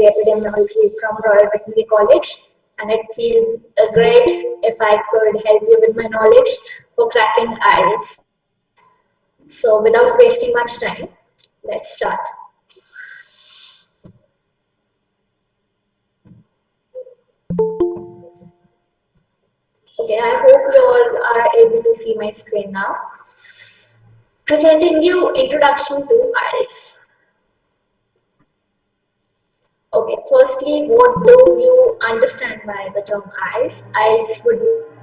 Epidemiology from Royal Veterinary College, and it feels great if I could help you with my knowledge for cracking IELTS. So without wasting much time, let's start. Okay, I hope you all are able to see my screen now. Presenting you Introduction to IELTS. Okay, firstly, what do you understand by the term IELTS? IELTS would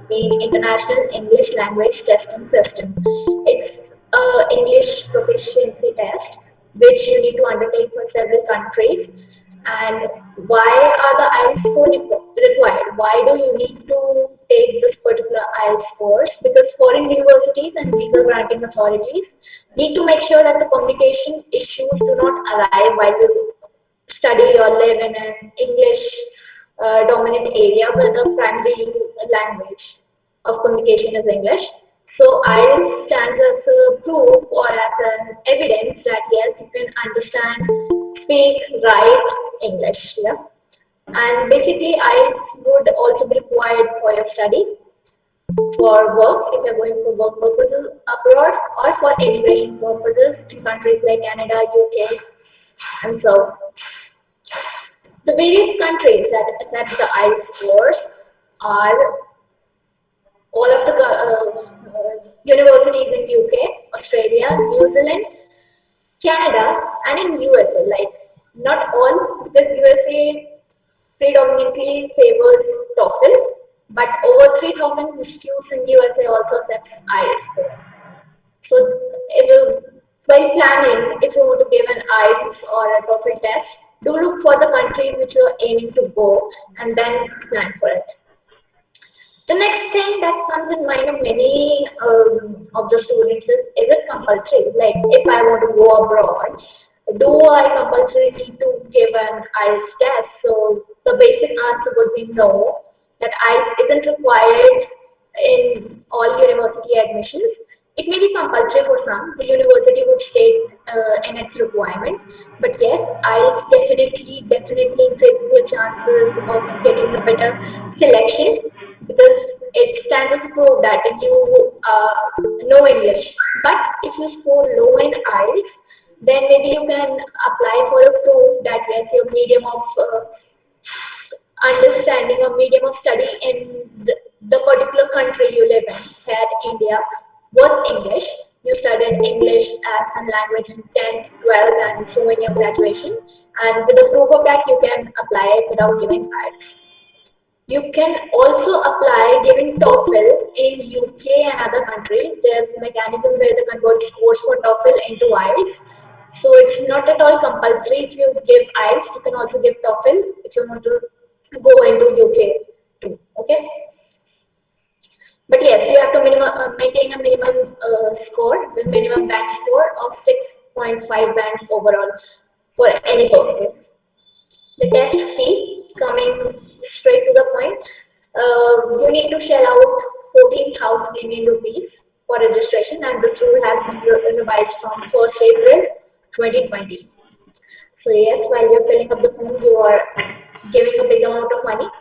mean International English Language Testing System. It's an English proficiency test which you need to undertake for several countries. And why are the IELTS score required? Why do you need to take this particular IELTS course? Because foreign universities and visa granting authorities need to make sure that the communication issues do not arise while you study or live in an English dominant area where the primary language of communication is English. So IELTS stands as a proof or as an evidence that yes, you can understand, speak, write English. Yeah? And basically IELTS would also be required for your study, for work if you're going for work purposes abroad, or for immigration purposes in countries like Canada, UK, and so the various countries that accept the IELTS course are all of the universities in UK, Australia, New Zealand, Canada, and in USA. Like not all, because USA predominantly favors TOEFL, but over 3,000 institutes in USA also accept IELTS course. So while planning, if you want to give an IELTS or a TOEFL test, do look for the countries which you are aiming to go and then plan for it. The next thing that comes in mind of many of the students is it compulsory? Like if I want to go abroad, do I compulsory need to give an IELTS test? So the basic answer would be no, that IELTS isn't required in all university admissions. It may be compulsory for some. The university would state in its requirement, but yes, IELTS definitely increases your chances of getting a better selection because it stands as proof that you know English. But if you score low in IELTS, then maybe you can apply for a proof that yes, your medium of understanding or medium of study in the particular country you live in, here India, was English. You studied English as a language in 10th, 12th, and so in your graduation. And with the proof of that, you can apply it without giving IELTS. You can also apply giving TOEFL in UK and other countries. There's a mechanism where they convert scores for TOEFL into IELTS. So it's not at all compulsory. If you give IELTS, you can also give TOEFL if you want to go into UK too. Okay. But yes, you have to maintain a minimum score, the minimum band score of 6.5 bands overall for any purpose. The test fee, coming straight to the point, you need to shell out 14,000 Indian rupees for registration, and this rule has been revised from 1st April 2020. So yes, while you're filling up the form, you are giving a big amount of money.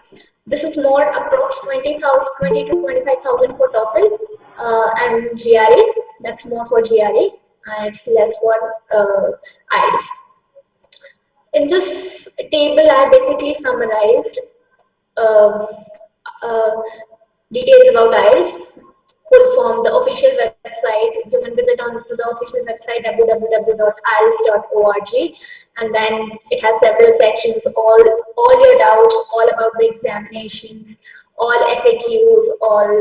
This is more approx 20 to 25,000 for TOEFL and GRE. That's more for GRE, and it's less for IELTS. In this table, I basically summarized details about IELTS, full form, the official website. You can visit on to the official website www.ielts.org, and then it has several sections, all your doubts, all about the examinations, all FAQs, all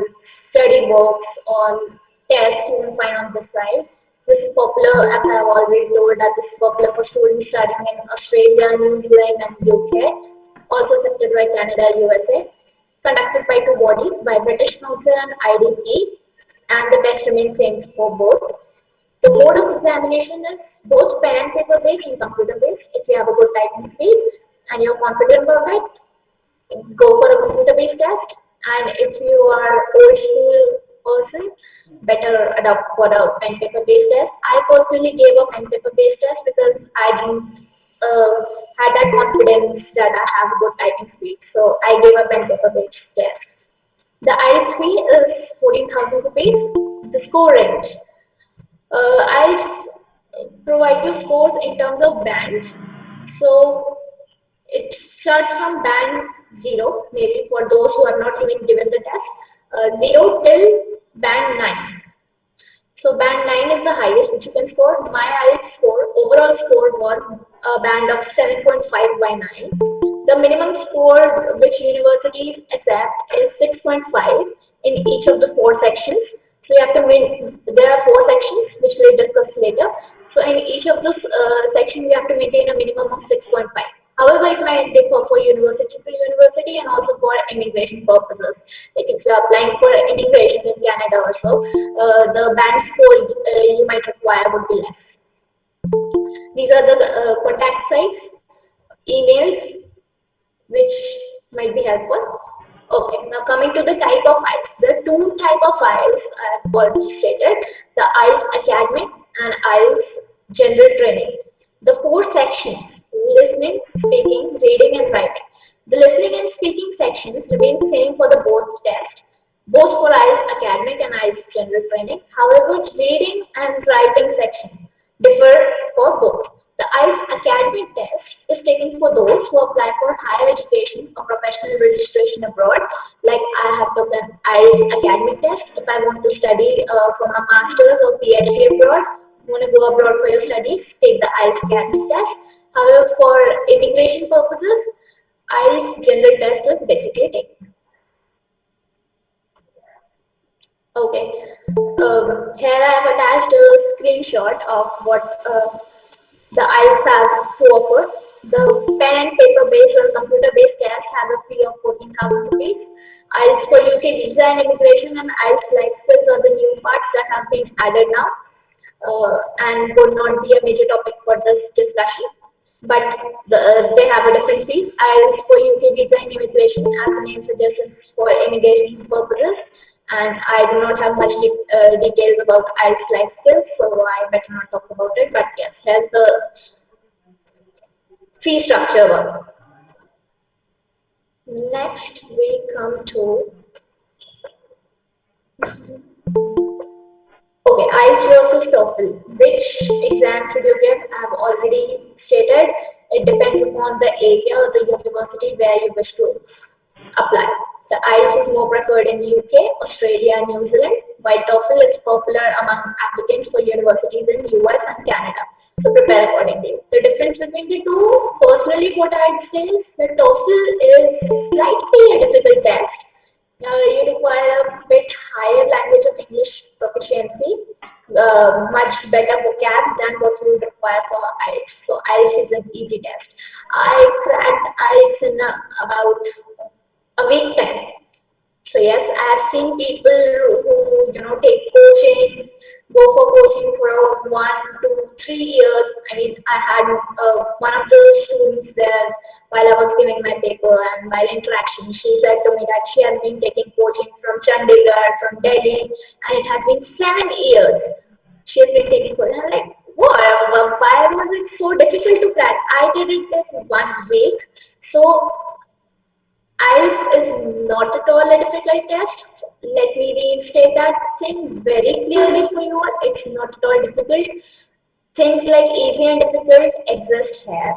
study books, all tests you can find on this site. This is popular, as I have already told, that this is popular for students studying in Australia, New Zealand, and UK, also accepted by Canada, USA, conducted by two bodies, by British Council and IDP, and the test remains same for both. The mode of examination is both pen and paper based and computer based. If you have a good typing speed and you're confident about it, go for a computer based test. And if you are old school person, better adopt for a pen paper based test. I personally gave a pen paper based test because I didn't uh, had that confidence that I have good typing speed. So I gave a pen paper based test. The IELTS fee is 14,000 rupees. The score range. I provide you scores in terms of bands. So it starts from band 0, maybe for those who have not even given the test, 0 till band 9. So band 9 is the highest which you can score. My highest score, overall score was a band of 7.5 by 9. The minimum score which universities accept is 6.5 in each of the four sections. So you have to there are four sections which we'll discuss later. So in each of those sections you have to maintain a minimum of 6.5. However, it might differ for university to university and also for immigration purposes. Like if you are applying for immigration in Canada also, the band score you might require would be less. These are the contact sites, emails, which might be helpful. Okay, now coming to the type of IELTS. There are two type of IELTS I have already stated, the IELTS Academic and IELTS General Training. The four sections, listening, speaking, reading and writing. The listening and speaking sections remain the same for the both tests, both for IELTS Academic and IELTS General Training. However, reading and writing sections differ for both. The IELTS academic test is taken for those who apply for higher education or professional registration abroad. Like I have taken IELTS academic test if I want to study for my master's or PhD abroad. You want to go abroad for your studies, take the IELTS academic test. However, for immigration purposes, IELTS general test is basically taken. Okay. Here I have attached a screenshot of what the IELTS has to offer. The pen and paper based or computer based test has a fee of 14,000 rupees. IELTS for UK visa and immigration and IELTS life skills are the new parts that have been added now and would not be a major topic for this discussion. But they have a different fee. IELTS for UK visa and immigration, as the name suggests, is for immigration purposes. And I do not have much details about IELTS life skills, so I better not talk about it. But yes, here's the fee structure one. Next, we come to okay, IELTS versus TOEFL. Which exam should you give? I have already stated. It depends upon the area or the university where you wish to apply. The IELTS is more preferred in UK, Australia, and New Zealand, while TOEFL is popular among applicants for universities in US and Canada. So prepare accordingly. The difference between the two, personally, what I'd say is that TOEFL is slightly a difficult test. You require a bit higher language of English proficiency, much better vocab than what you would require for IELTS. So IELTS is an easy test. I cracked IELTS in about a week time. So yes, I have seen people who take coaching, go for coaching for around 1 to 3 years. I mean, I had one of the students there while I was giving my paper and while interaction, she said to me that she has been taking coaching from Chandigarh, from Delhi, and it has been 7 years. She has been taking coaching. I'm like, what? Why was it so difficult to crack? I did it in 1 week. So IELTS is not at all a difficult test. Let me restate that thing very clearly for you all. It's not at all difficult. Things like easy and difficult exist here.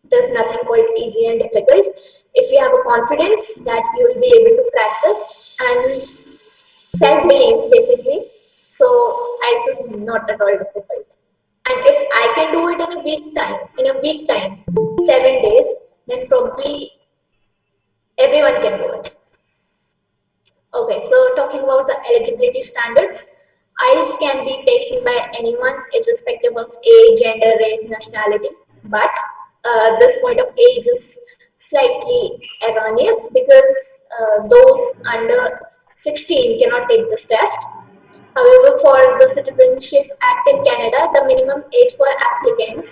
There's nothing called easy and difficult. If you have a confidence that you will be able to practice and self-belief basically, so IELTS is not at all difficult. And if I can do it in a week time, 7 days, then probably everyone can do it. Okay, so talking about the eligibility standards, IELTS can be taken by anyone irrespective of age, gender, race, nationality. But this point of age is slightly erroneous because those under 16 cannot take this test. However, for the Citizenship Act in Canada, the minimum age for applicants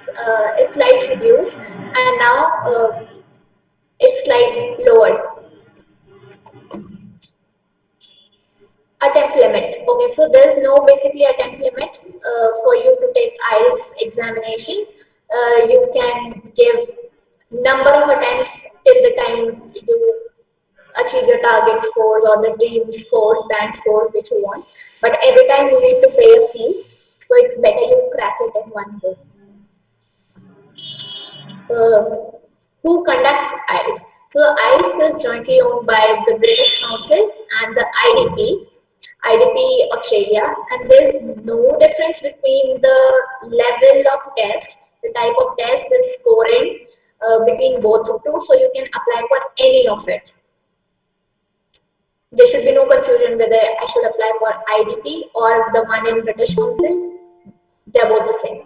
is slightly reduced and now it's slightly lowered. Attempt limit. Okay, so there is no basically attempt limit for you to take IELTS examination. You can give number of attempts till the time you achieve your target scores or the dream scores, band scores which you want. But every time you need to pay a fee, so it's better you crack it in one go. Who conducts IELTS? So IELTS is jointly owned by the British Council and the IDP Australia, and there is no difference between the level of test, the type of test, the scoring between both of two, so you can apply for any of it. There should be no confusion whether I should apply for IDP or the one in British Council. They're both the same.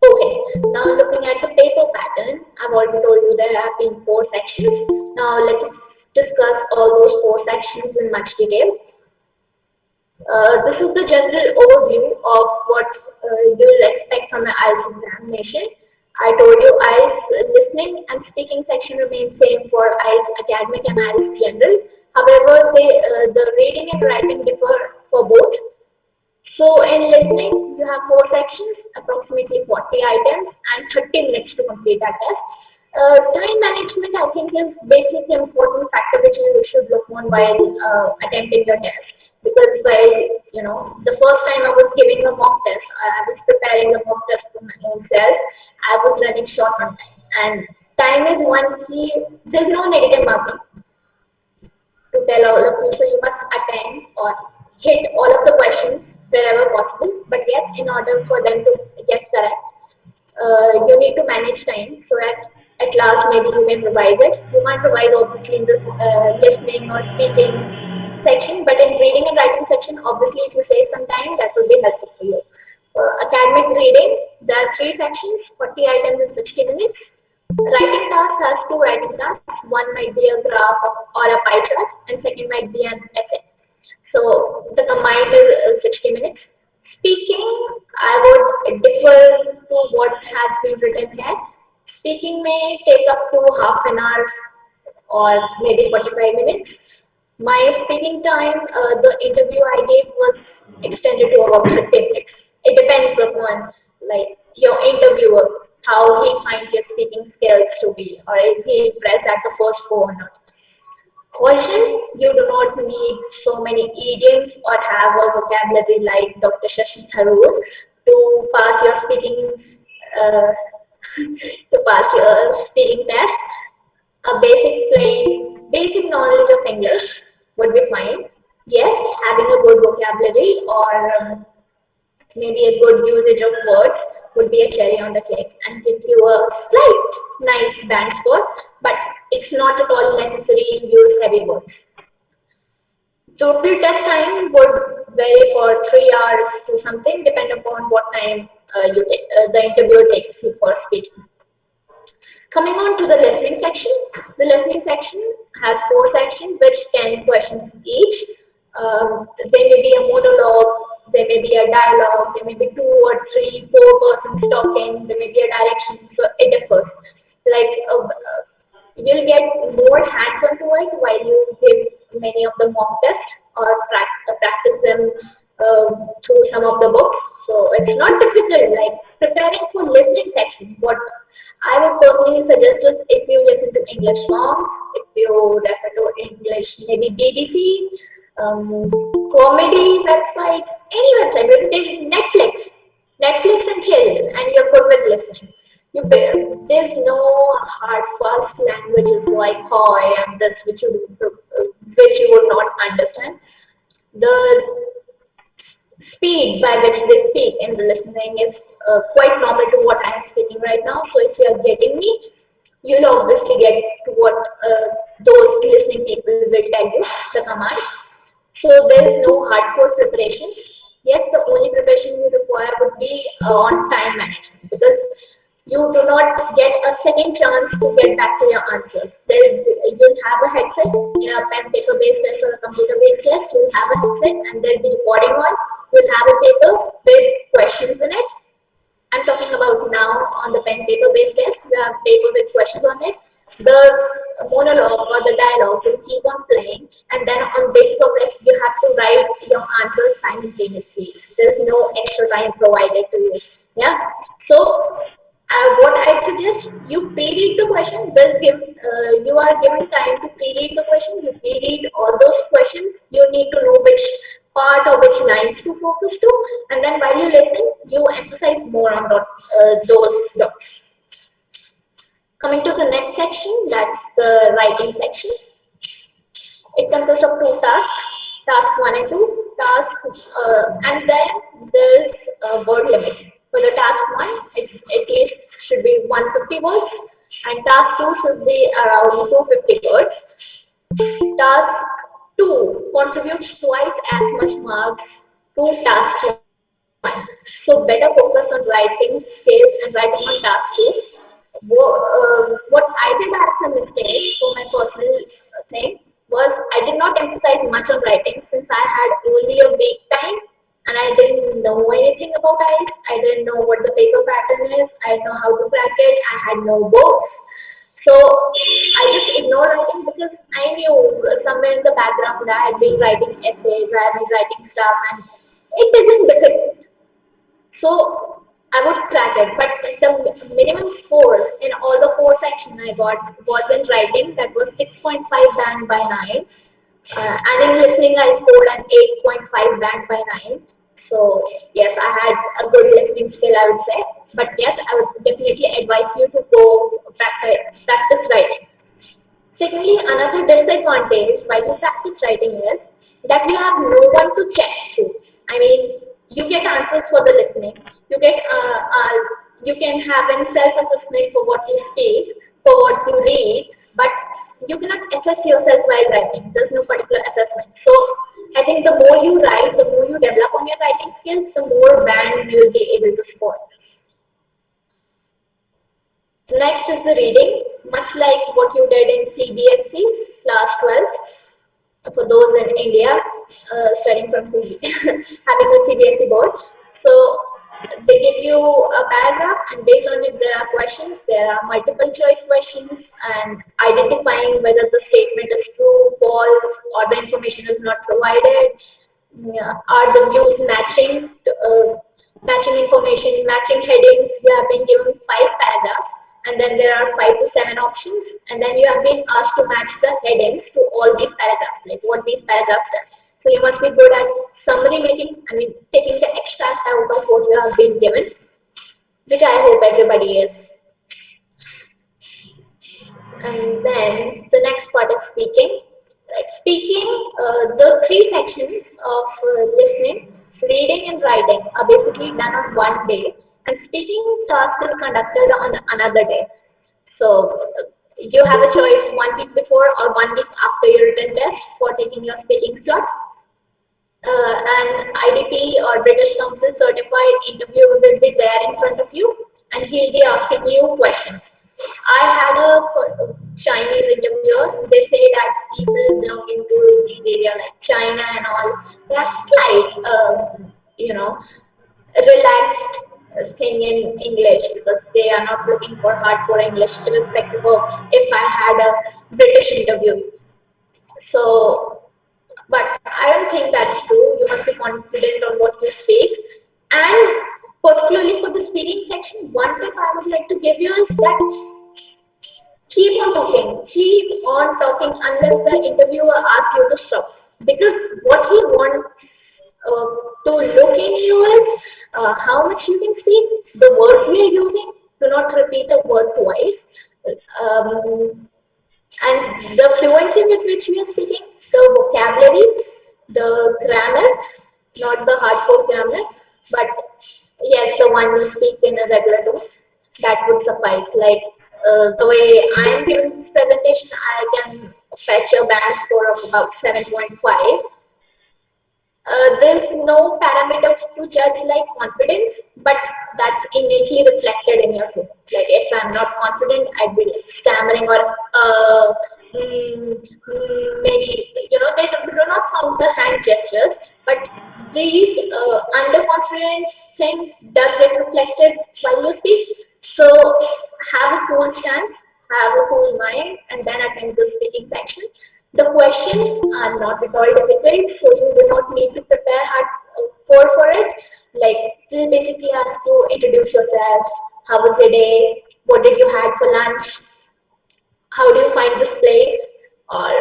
Okay, now looking at the paper pattern, I've already told you there have been four sections. Now let's discuss all those four sections in much detail. This is the general overview of what you'll expect from an IELTS examination. I told you IELTS listening and speaking section remain same for IELTS academic and IELTS general. However, the reading and writing differ for both. So in listening, you have four sections, approximately 40 items and 30 minutes to complete that test. Time management, I think, is basically an important factor which you should look on while attempting the test. Because while, the first time I was giving a mock test, I was preparing a mock test for my own self, I was running short on time. And time is one key, there's no negative marking to tell all of you. So you must attend or hit all of the questions wherever possible. But yes, in order for them to get correct, you need to manage time so that at last maybe you can revise it. You can't revise obviously in this listening or speaking section, but in reading and writing section, obviously if you save some time, that will be helpful for you. Academic reading, there are three sections, 40 items in 60 minutes. Writing task has two writing tasks. One might be a graph or a pie chart, and second might be an essay. So the combined is 60 minutes. Speaking, I would differ to what has been written here. Speaking may take up to half an hour or maybe 45 minutes. My speaking time, the interview I gave was extended to about 30 minutes. It depends upon like your interviewer, how he finds your speaking skills to be, or is he impressed at the first go or not. Caution, you do not need so many idioms or have a vocabulary like Dr. Shashi Tharoor to pass your speaking uh, to pass your speaking test. A basic knowledge of English would be fine. Yes, having a good vocabulary or maybe a good usage of words would be a cherry on the cake and give you a slight nice band score, but it's not at all necessary to use heavy words. Total test time would vary for 3 hours to something, depending upon what time the interviewer takes you for speaking. Coming on to the listening section. The listening section has four sections, which 10 questions each. There may be a monologue, there may be a dialogue, there may be two or three, four persons talking, there may be a direction, so it differs. Like you'll get more hands-on to it while you give many of the mock tests or practice them through some of the books. So it's not difficult. Like preparing for listening section, what I would personally suggest is if you listen to English songs, if you refer to English, maybe BBC, comedy websites, any website, maybe take Netflix and chill, and you're good with listening. There's no hard, fast languages like Hoi and this which you would not understand. The speed by which they speak in the listening is quite normal to what I am speaking right now. So if you are getting me, you'll obviously get to what those listening people will tell you, the command. So there is no hardcore preparation. Yes, the only preparation you require would be on time management because you do not get a second chance to get back to your answers. You'll have a headset in a pen paper based test or a computer based test. You'll have a headset and there'll be recording on. You'll have a paper with questions in it. I'm talking about now on the pen paper based test. You have paper with questions on it. The monologue or the dialogue will keep on playing, and then on basis of it, you have to write your answers simultaneously. There's no extra time provided to you. Yeah. So, what I suggest, you pre-read the question. You are given time to pre-read the question. You pre-read all those questions. You need to know which part or which lines to focus to, and then while you listen, you emphasize more on those dots. Coming to the next section, that's the writing section. It consists of two tasks, task 1 and 2, and then there's a word limit. For the task 1, it at least should be 150 words, and task 2 should be around 250 words. Task 2 contributes twice as much marks to task 1. So better focus on writing skills and writing on task 2. What I did as a mistake for my personal thing was I did not emphasize much on writing since I had only a week time and I didn't know anything about IELTS. I didn't know what the paper pattern is. I didn't know how to crack it. I had no books. So I just ignored writing because I knew somewhere in the background I had been writing essays, I had been writing stuff, and it isn't difficult. So I would crack it. But the minimum score in all the four sections I got was in writing, that was 6.5 band by 9. And in listening, I scored an 8.5 band by 9. So, yes, I had a good listening skill, I would say. But yes, I would definitely advise you to go practice writing. Secondly, another disadvantage while you practice writing is that you have no one to check to. I mean, you get answers for the listening. You can have a self-assessment for what you speak, for what you read, but you cannot assess yourself while writing. There's no particular assessment. So I think the more you write, the more you develop on your writing skills, the more band you will be able to score. Next is the reading, much like what you did in CBSE class 12 for those in India studying from having a CBSE board. So they give you a paragraph and based on it there are questions. There are multiple choice questions and identifying whether the statement is true, false, or the information is not provided. Yeah. Are the views matching information, matching headings? You have been given 5 paragraphs and then there are 5 to 7 options and then you have been asked to match the headings to all these paragraphs, like what these paragraphs are. So you must be good at summary making, I mean taking the extract out of what you have been given, which I hope everybody is. And then the next part is speaking. Speaking, the three sections of listening, reading, and writing are basically done on one day, and speaking task is conducted on another day. So you have a choice 1 week before or 1 week after your written test for taking your speaking slot. An IDP or British Council certified interviewer will be there in front of you and he'll be asking you questions. I had a Chinese interviewer. They say that people belonging to these areas like China and all, they have slight, relaxed thing in English because they are not looking for hardcore English, irrespective of if I had a British interview. So, but I don't think that's true. You must be confident on what you speak. And particularly for the speaking section, one tip I would like to give you is that keep on talking unless the interviewer asks you to stop. Because what he wants to look in you is how much you can speak, the words we are using, do not repeat a word twice. And the fluency with which we are speaking, the vocabulary, the grammar, not the hardcore grammar, but yes, the one you speak in a regular tone, that would suffice. Like the way I am giving this presentation, I can fetch a band score of about 7.5. There's no parameters to judge like confidence, but that's innately reflected in your tone. Like if I'm not confident, I'd be like stammering or maybe they do not count the hand gestures, but these underconfidence things does get reflected while you speak. So have a cool stance, have a cool mind, and then attend the speaking section. The questions are not at all difficult, so you do not need to prepare hard for it. Like they basically ask you introduce yourself, how was your day, what did you had for lunch, how do you find this place, or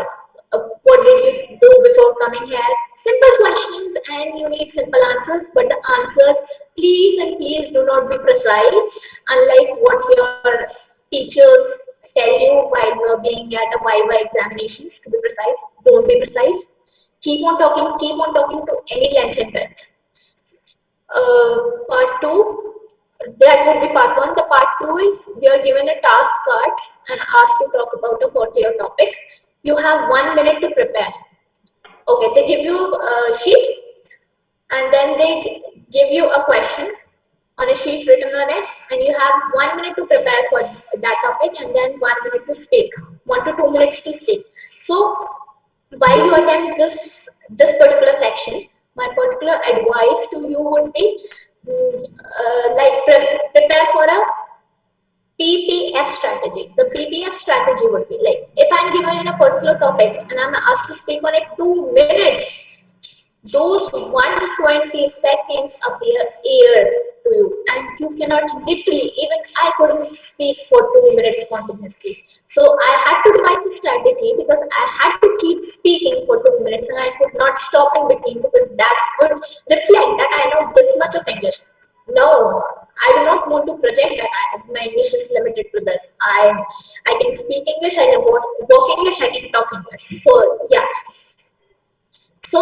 what did you do before coming here. Simple questions and you need simple answers, but the answers, please and please do not be precise, unlike what your teachers tell you while you're being at a Viva examinations to be precise. Don't be precise. Keep on talking to any length sentence. Part two, that would be part one. The part two is you are given a task card and asked to talk about a particular topic. You have 1 minute to prepare. Okay, they give you a sheet and then they give you a question on a sheet written on it, and you have 1 minute to prepare for that topic and then 1 minute to speak, 1 to 2 minutes to speak. So while you attend this particular section, my particular advice to you would be like prepare for a PPF strategy. The PPF strategy would be like if I'm given a particular topic and I'm asked to speak on it 2 minutes, those 120 seconds appear years to you, and you cannot literally, even I couldn't speak for 2 minutes continuously. So I had to devise a strategy because I had to keep speaking for 2 minutes and I could not stop in between because that would reflect that I know this much of English. No, I do not want to project that my English is limited to this. I can speak English, I can walk English, I can talk English. So yeah, so,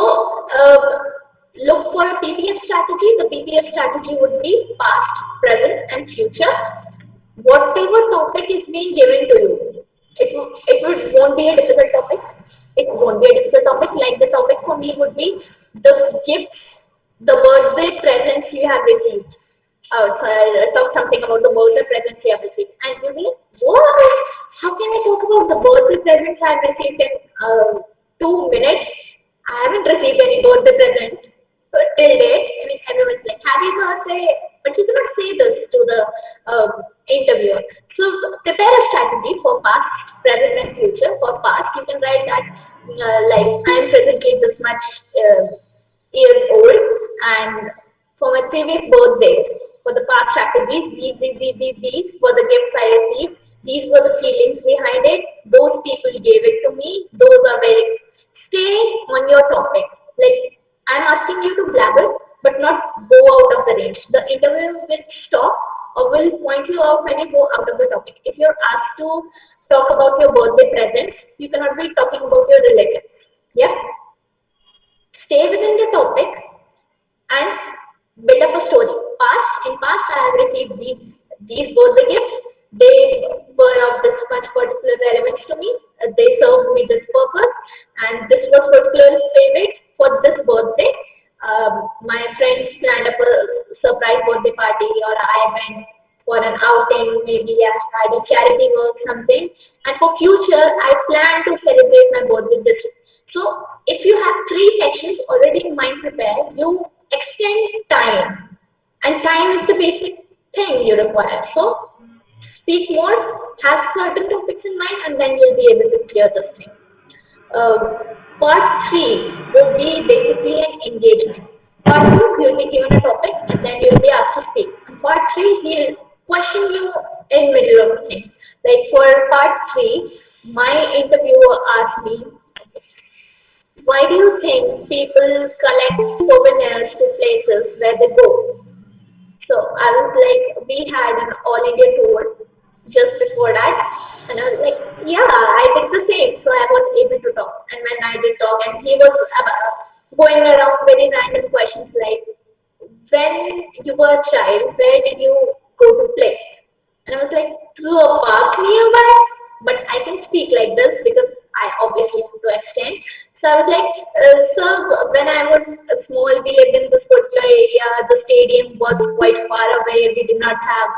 look for a PPF strategy. The PPF strategy would be past, present, and future. Whatever topic is being given to you, won't be a difficult topic. It won't be a difficult topic. Like the topic for me would be the gifts, the birthday presents you have received. So I'll talk something about the birthday presents you have received. And you mean, what? How can I talk about the birthday presents I have received in 2 minutes? I haven't received any birthday present till date. I mean, everyone's like, happy birthday, but you cannot say this to the interviewer. So, prepare a strategy for past, present, and future. For past, you can write that, like, I am presently this much years old, and for my previous birthday, for the past strategies, these were the gifts I received. These were the feelings behind it. Those people gave it to me. Those are very stay on your topic. Like I'm asking you to blabber, but not go out of the range. The interview will stop or will point you out when you go out of the topic. If you're asked to talk about your birthday present, you cannot be talking about your relatives. Yeah? Stay within the topic and build up a story. In past, I have received these birthday gifts. They were of this much particular relevance to me. They served me this purpose, and this was particularly favorite for this birthday. My friends planned up a surprise birthday party, or I went for an outing. Maybe I did charity work, something. And for future, I plan to celebrate my birthday this year. So, if you have three sections already in mind prepared, you extend time, and time is the basic thing you require. So, speak more, have certain topics in mind, and then you'll be able to clear this thing. Part three will be basically an engagement. Part two, you'll be given a topic, and then you'll be asked to speak. And part three, he'll question you in middle of the thing. Like for part three, my interviewer asked me, why do you think people collect souvenirs to places where they go? So I was like, we had an all India tour just before that, and I was like, yeah, I did the same. So I was able to talk, and when I did talk, and he was going around very random questions like, when you were a child, where did you go to play? And I was like, to a park nearby, but I can speak like this because I obviously want to extend. So I was like, sir, when I was small, we lived in this particular area. The stadium was quite far away. We did not have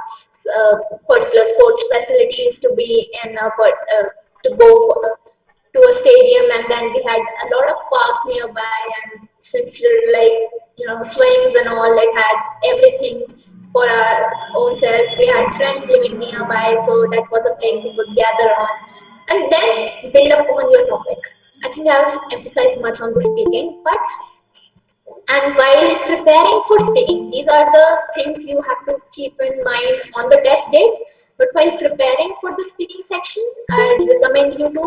particular sports facilities to be in, to go to a stadium, and then we had a lot of parks nearby. And since like swings and all, like had everything for our own selves. We had friends living nearby, so that was a place we could gather on, and then build up on your topic. I think I have emphasized much on the speaking, but And while preparing for speaking, these are the things you have to keep in mind on the test day. But while preparing for the speaking section, I recommend you to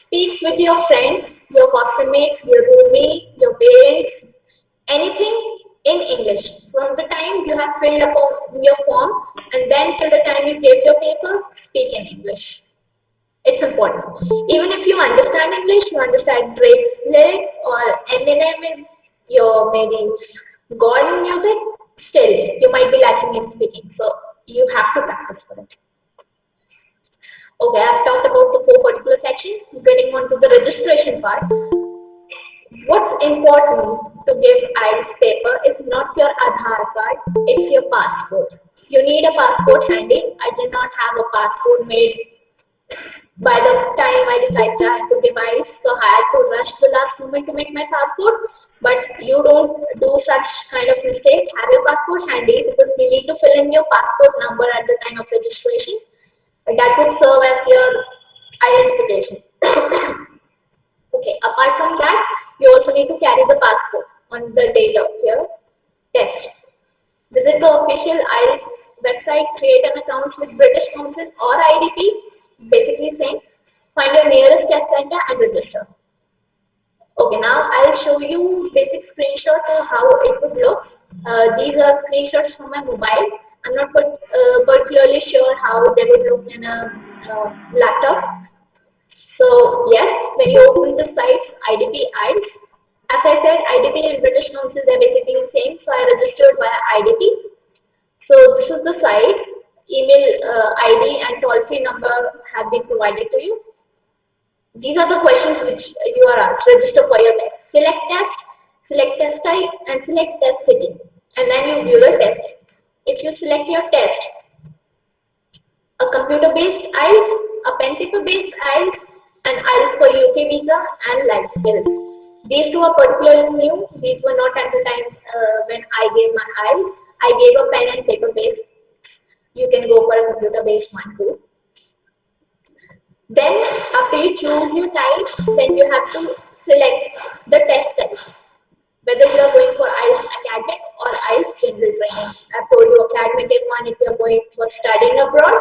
speak with your friends, your hostel mates, your roommate, your parents, anything in English. From the time you have filled up your form and then till the time you give your paper, speak in English. It's important. Even if you understand English, you understand Drake's lyrics or Eminem is your maybe God music, still you might be lacking in speaking. So you have to practice for it. Okay, I've talked about the four particular sections. Getting on to the registration part. What's important to give IELTS paper is not your Aadhaar card, it's your passport. You need a passport handy. I did not have a passport made by the time I decided I had to give IELTS, so I had to rush the last moment to make my passport. But you don't do such kind of mistake. Have your passport handy because you need to fill in your passport number at the time of registration. That would serve as your identification. Okay, apart from that, you also need to carry the passport on the date of your test. Visit the official IELTS website, create an account with British Council or IDP, basically saying find your nearest test center and register. Okay, now I'll show you basic screenshots of how it would look. These are screenshots from my mobile. I'm not particularly sure how they would look in a laptop. So yes, when you open the site IDP IELTS, as I said, IDP and British Council they're basically the same. So I registered via IDP. So this is the site. Email ID and toll-free number have been provided to you. These are the questions which you are asked. Register for your test. Select test type, and select test city. And then you view the test. If you select your test, a computer-based IELTS, a pen paper-based IELTS, and IELTS for UK visa and life skills. These two are particularly new. These were not at the time when I gave my IELTS. I gave a pen and paper-based. You can go for a computer-based one too. Then after you choose your type, then you have to select the test type. Whether you are going for IELTS academic or IELTS general training. I've told you academic is one if you are going for studying abroad,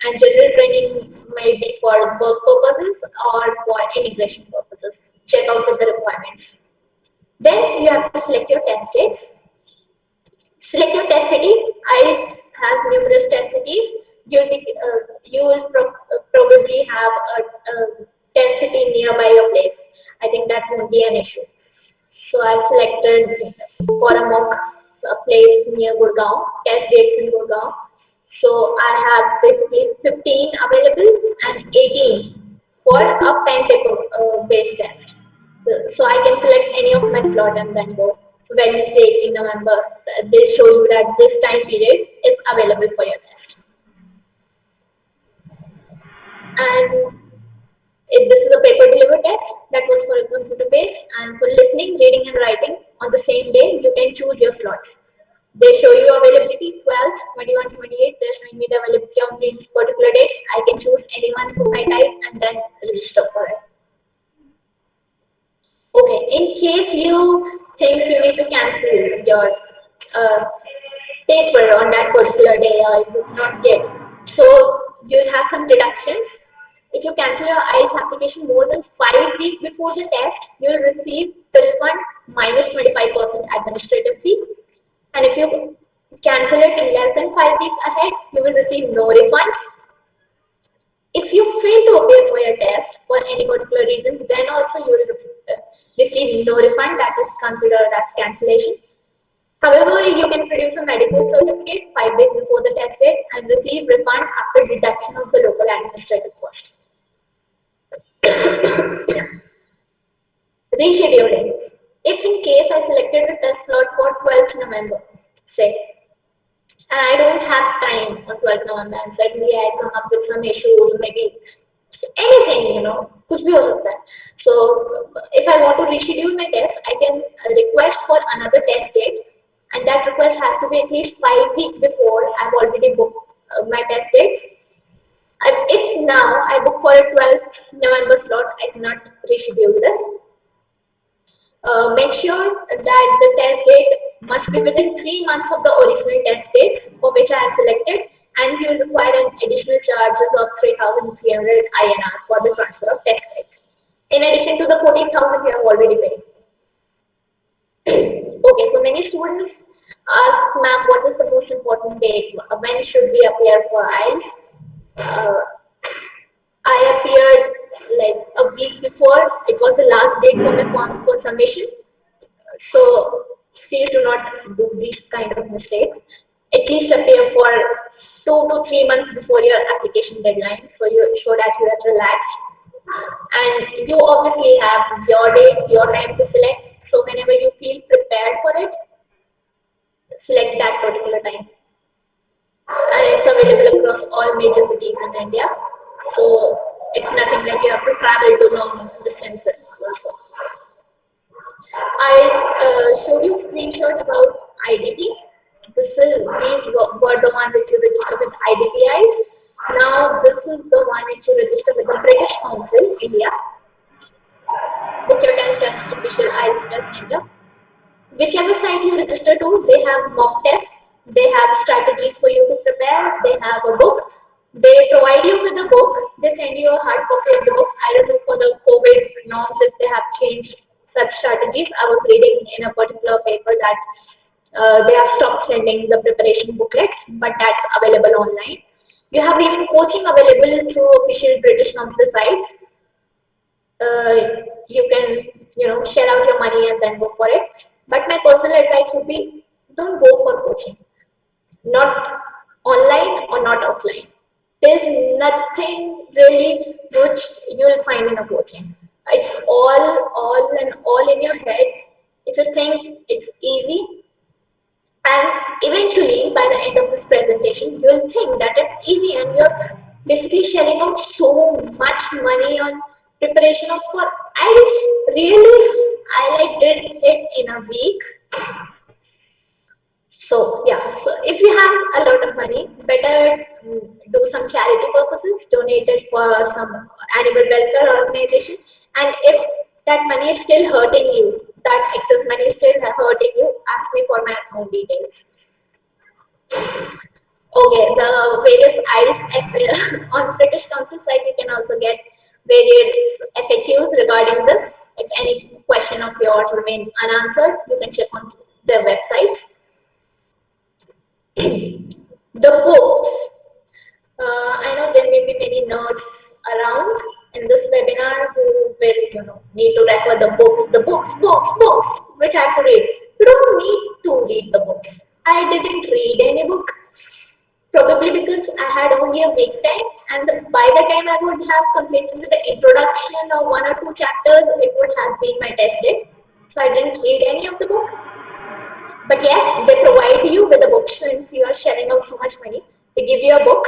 and general training may be for work purposes or for immigration purposes. Check out with the requirements. Then you have to select your test date. Select your test city. IELTS has numerous test cities. You will probably have a test city nearby your place. I think that won't be an issue. So I've selected for a mock place near Gurgaon, test dates in Gurgaon. So I have basically 15 available and 18 for a pen paper based test. So I can select any of my slot and then go. When you say in November, they show you that this time period is available for your test. And if this is a paper delivered test, that was for a computer based, and for listening, reading, and writing on the same day, you can choose your slots. They show you availability 12, 21, 28. They're showing me the availability on these particular dates. I can choose anyone for my type and then register for it. Okay, in case you think you need to cancel your paper on that particular day or you did not get, so you'll have some deductions. If you cancel your IELTS application more than 5 weeks before the test, you'll receive the refund minus 25% administrative fee. And if you cancel it in less than 5 weeks ahead, you will receive no refund. If you fail to appear for your test for any particular reason, then also you will receive no refund. That is considered as cancellation. However, you can produce a medical certificate 5 days before the test date and receive refund after deduction of the local administrative cost. Rescheduling. If in case I selected the test slot for 12th November, say, and I don't have time on 12th November, and suddenly I come up with some issues, maybe anything, कुछ भी हो सकता है. So if I want to reschedule my test, I can request for another test date, and that request has to be at least 5 weeks before I've already booked my test date. If now I book for a 12th November slot, I cannot reschedule this. Make sure that the test date must be within 3 months of the original test date for which I have selected, and you will require an additional charges of 3,300 INR for the transfer of test date. In addition to the 14,000 you have already paid. Okay, so many students ask, ma'am, what is the most important date? When should we appear for IELTS? Uh, I appeared like a week before. It was the last date for my form for submission. So please do not do these kind of mistakes. At least appear for 2 to 3 months before your application deadline, so that you are relaxed. And you obviously have your date, your time to select. So whenever you feel prepared for it, select that particular time. And it's available across all major cities in India. So it's nothing like you have to travel to long distances. Also. I showed you screenshot about IDP. These were the one which you register with IDPI. Now this is the one which you register with the British Council, India, with your 10th official IELTS test center. Whichever site you register to, they have mock tests, they have strategies for you to prepare, they have a book, they provide you with a book, they send you a hard copy of the book. I don't know for the COVID norms if they have changed such strategies. I was reading in a particular paper that they have stopped sending the preparation booklets, but that's available online. You have even coaching available through official British Council sites. You can share out your money and then go for it. But my personal advice would be, don't go for coaching, not online or not offline. There's nothing really which you will find in a coaching. It's all in your head. If you think it's easy, and eventually, by the end of this presentation, you will think that it's easy and you're basically shelling out so much money on preparation of for IELTS. Really, I did it in a week. So yeah, so if you have a lot of money, better do some charity purposes, donate it for some animal welfare organization. And if that money is still hurting you, that excess money is still hurting you, ask me for my account details. Okay, the various IELTS on British Council site, you can also get various FAQs regarding this. If any question of yours remains unanswered, you can check on their website. The books. I know there may be many nerds around in this webinar who will, need to refer the books, which I have to read. You don't need to read the books. I didn't read any book, probably because I had only a week time, and by the time I would have completed with the introduction or 1 or 2 chapters, it would have been my test date. So I didn't read any of the book. But yes, they provide you with a book since you are sharing out so much money. They give you a book,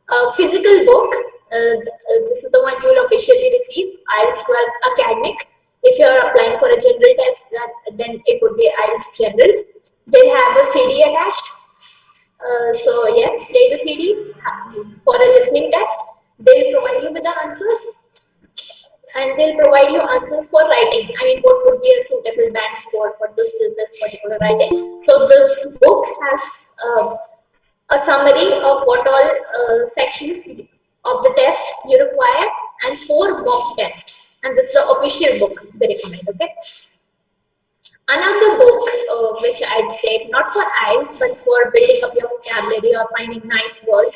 a physical book. This is the one you will officially receive, IELTS 12 Academic. If you are applying for a general test, then it would be IELTS General. They have a CD attached. So yes, play the CD for a listening test. They'll provide you with the answers. And they'll provide you answers for writing. I mean, what would be a suitable band score for this particular writing. So this book has a summary of what all sections of the test you require and 4 mock tests. And this is the official book they recommend. Okay. Another book which I'd say not for IELTS but for building up your vocabulary or finding nice words.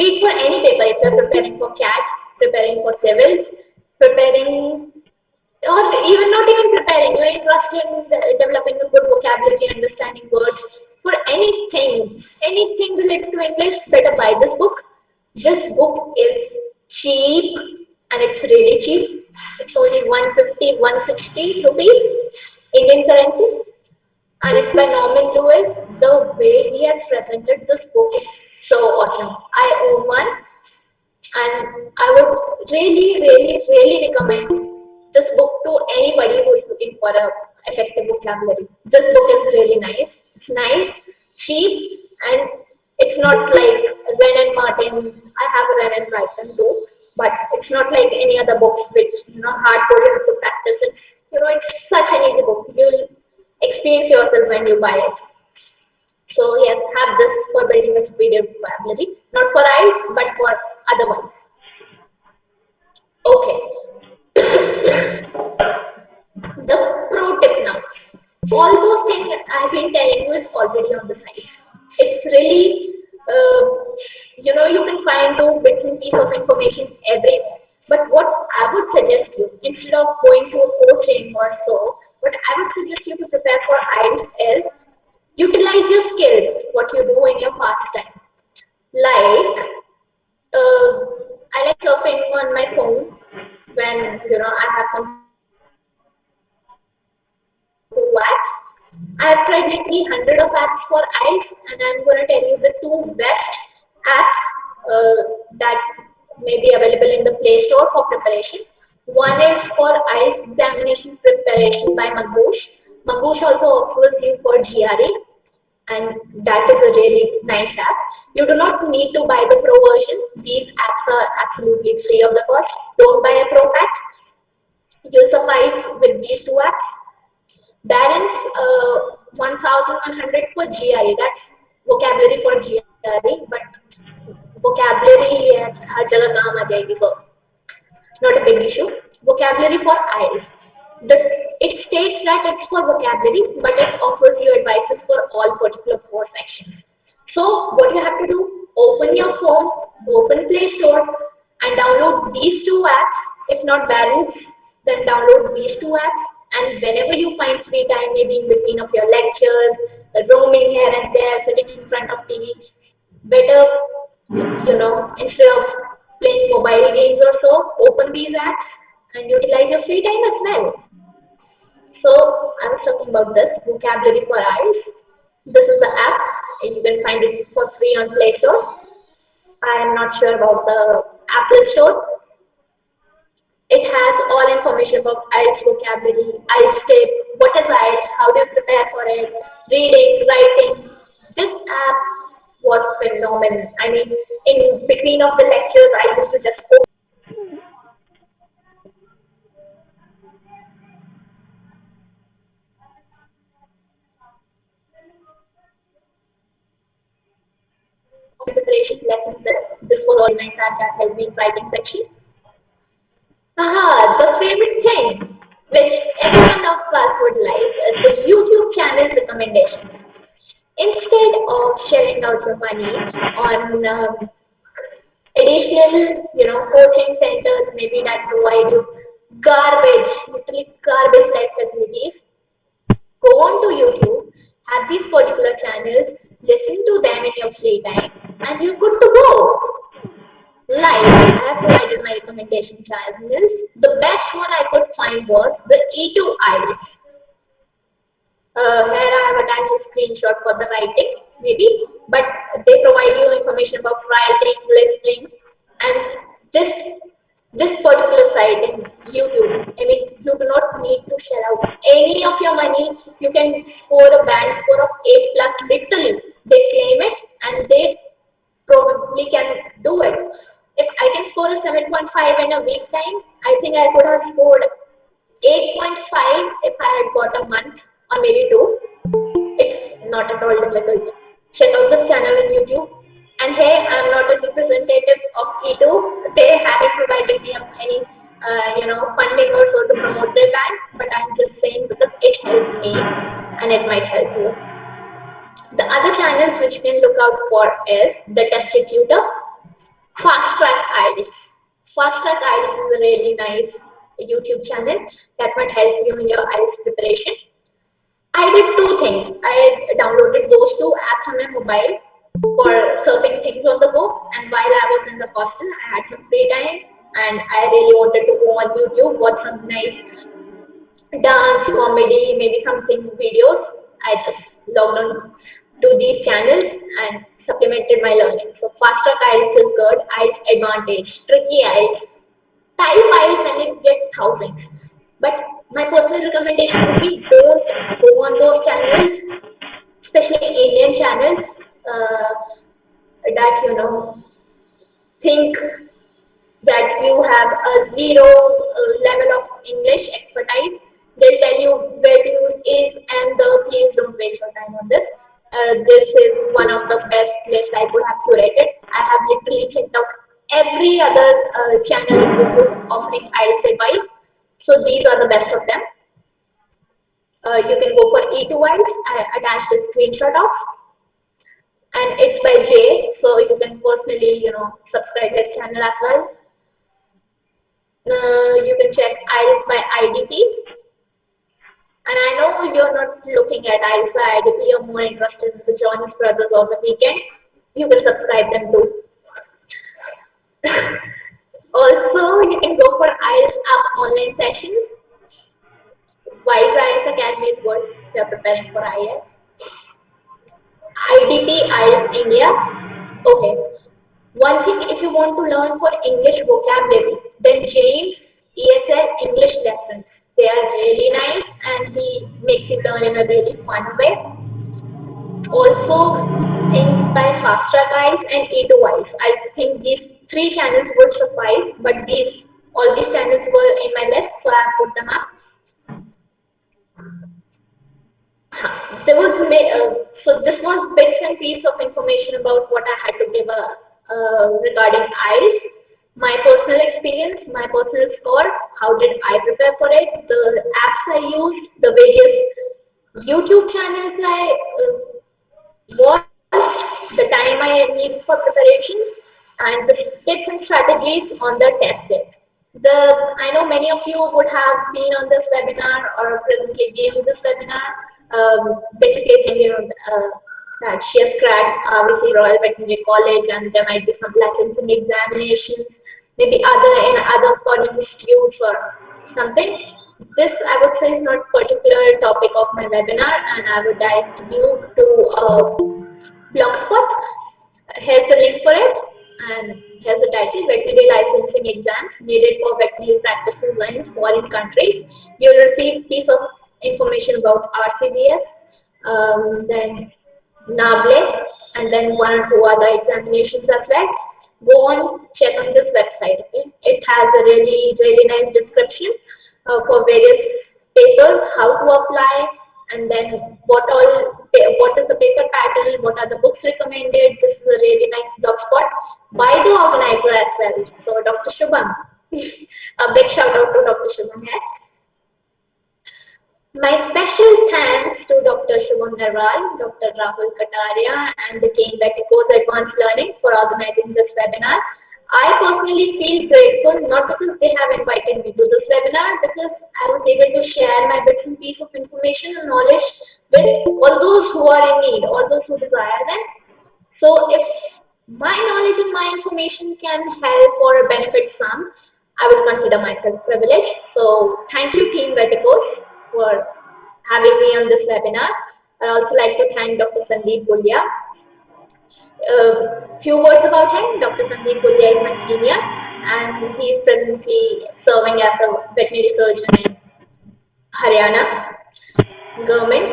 Be it for any paper, if you're preparing for CAT, preparing for civils, preparing, or even not even preparing, you're interested in developing a good vocabulary, understanding words, for anything related to English, better buy this book. This book is cheap, and it's really cheap. It's only 150, 160 rupees, Indian currency, and it's by Norman Lewis. The way he has presented this book is so awesome. I own one. And I would really, really, really recommend this book to anybody who is looking for a effective vocabulary. This book is really nice. It's nice, cheap, and it's not like Wren and Martin. I have a Wren and Martin too, but it's not like any other books which hard coded to practice it. it's such an easy book. You'll experience yourself when you buy it. So yes, have this for building a superior vocabulary, not for eyes, but for other ones. Okay. The pro tip now. All those things I've been telling you is already on the site. It's really, you can find those bits and pieces of information everywhere. But what I would suggest you, instead of going to a coaching or so, what I would suggest you to prepare for IELTS is utilize your skills, what you do in your pastime. Like, uh, I like surfing on my phone when I have some time to watch. I have tried literally hundred of apps for IELTS, and I'm going to tell you the two best apps that may be available in the Play Store for preparation. One is for IELTS examination preparation by Mangosh. Mangosh also offers you for GRE, and that is a really nice app. You do not need to buy the pro version. These apps are absolutely free of the cost. Don't buy a pro pack. You'll suffice with these two apps. Balance 1100 for GRE. That's vocabulary for GRE, but vocabulary हर जगह काम आ जाएगी तो not a big issue. Vocabulary for IELTS. The, it states that it's for vocabulary, but it offers you advices for all particular four sections. So what you have to do, open your phone, open Play Store, and download these two apps. If not Balance, then download these two apps. And whenever you find free time, maybe in between of your lectures, roaming here and there, sitting in front of TV, better, instead of playing mobile games or so, open these apps and utilize your free time as well. So I was talking about this vocabulary for eyes. This is the app, and you can find it for free on Play Store. I am not sure about the Apple Store. It has all information about IELTS vocabulary, IELTS tip, what is IELTS, how do you prepare for it, reading, writing. This app was phenomenal. I mean, in between of the lectures, I used to just open preparation lessons. This was all nice app that helped me in writing section. Aha, the favorite thing which everyone of us would like is the YouTube channel recommendations. Instead of sharing out your money on additional, coaching centers maybe that provide you garbage, literally garbage like facilities, go on to YouTube, have these particular channels, listen to them in your free time, and you're good to go. Like, I have provided my recommendation channels. The best one I could find was the E2 IELTS. Here I have attached a screenshot for the writing, maybe, but they provide you information about writing, listening, and this this particular site in YouTube. I mean, you do not need to share out any of your money. You can score a band score of 8 plus literally. They claim it and they probably can do it. If I can score a 7.5 in a week time, I think I could have scored 8.5 if I had got a month or maybe two. It's not at all difficult. Check out this channel on YouTube. And hey, I'm not a representative of E2. They haven't provided me any, funding or so to promote their brand. But I'm just saying because it helped me and it might help you. The other channels which you can look out for is the Tested Tutor, Fast Track IELTS. Fast Track IELTS is a really nice YouTube channel that might help you in your IELTS preparation. I did two things. I downloaded those two apps on my mobile for surfing things on the go, and while I was in the hostel, I had some free time, and I really wanted to go on YouTube, watch some nice dance, comedy, maybe something videos. I just logged on to these channels and supplemented my learning. So Fast Track IELTS is good, IELTS Advantage, Tricky IELTS, Type IELTS, and you get thousands. But my personal recommendation would be don't go on those channels, especially Indian channels that think that you have a zero level of English expertise. They'll please don't waste your time on this. This is one of the best lists I could have curated. I have literally checked out every other channel in YouTube offering IELTS advice. So these are the best of them. You can go for E2 I attached a screenshot of, and it's by Jay, so you can personally, subscribe his channel as well. You can check IELTS by IDP, and I know you're not looking at IELTS by IDP, you're more interested in the Jonas Brothers or the Weekend. You can subscribe them too. Also, you can go for IELTS app online sessions. Wise IELTS Academy is good if you're preparing for IELTS. IDP IELTS India. Okay. One thing, if you want to learn for English vocabulary, then James ESL English lessons. They are really nice and he makes it learn in a really fun way. Also, things by Fast Track Eyes and E2 Eyes. I think these three channels would suffice, but all these channels were in my list, so I have put them up. So this was bits and pieces of information about what I had to give regarding IELTS, my personal experience, my personal score, how did I prepare for it, the apps I used, the various YouTube channels I watched, the time I needed for preparation, and the tips and strategies on the test day. I know many of you would have been on this webinar or presently viewing this webinar. Basically thinking that she has cracked obviously Royal Veterinary College and there might be some licensing examinations, maybe in other foreign institutes or something. This I would say is not particular topic of my webinar and I would direct you to Blogspot. Here's the link for it and here's the title: Veterinary Licensing Exams Needed for Veterinary Practices in Foreign Countries. You'll receive piece of information about RCBS, then NABLE, and then one or two other examinations as well. Go on, check on this website. Okay? It has a really, really nice description for various papers, how to apply, and then what is the paper pattern, what are the books recommended. This is a really nice blogspot by the organizer as well. So Dr. Shubham, a big shout out to Dr. Shubham here. My special thanks to Dr. Shubham Narwal, Dr. Rahul Kataria, and the team at Advanced Learning for organizing this webinar. I personally feel grateful, not because they have invited me to this webinar, because I was able to share my bits and pieces of information and knowledge with all those who are in need, all those who desire them. So if my knowledge and my information can help or benefit some, I would consider myself privileged. So thank you, Team Veticos, for having me on this webinar. I'd also like to thank Dr. Sandeep Gulia. Few words about him. Dr. Sandeep Gulia is my senior and he is presently serving as a veterinary surgeon in Haryana government.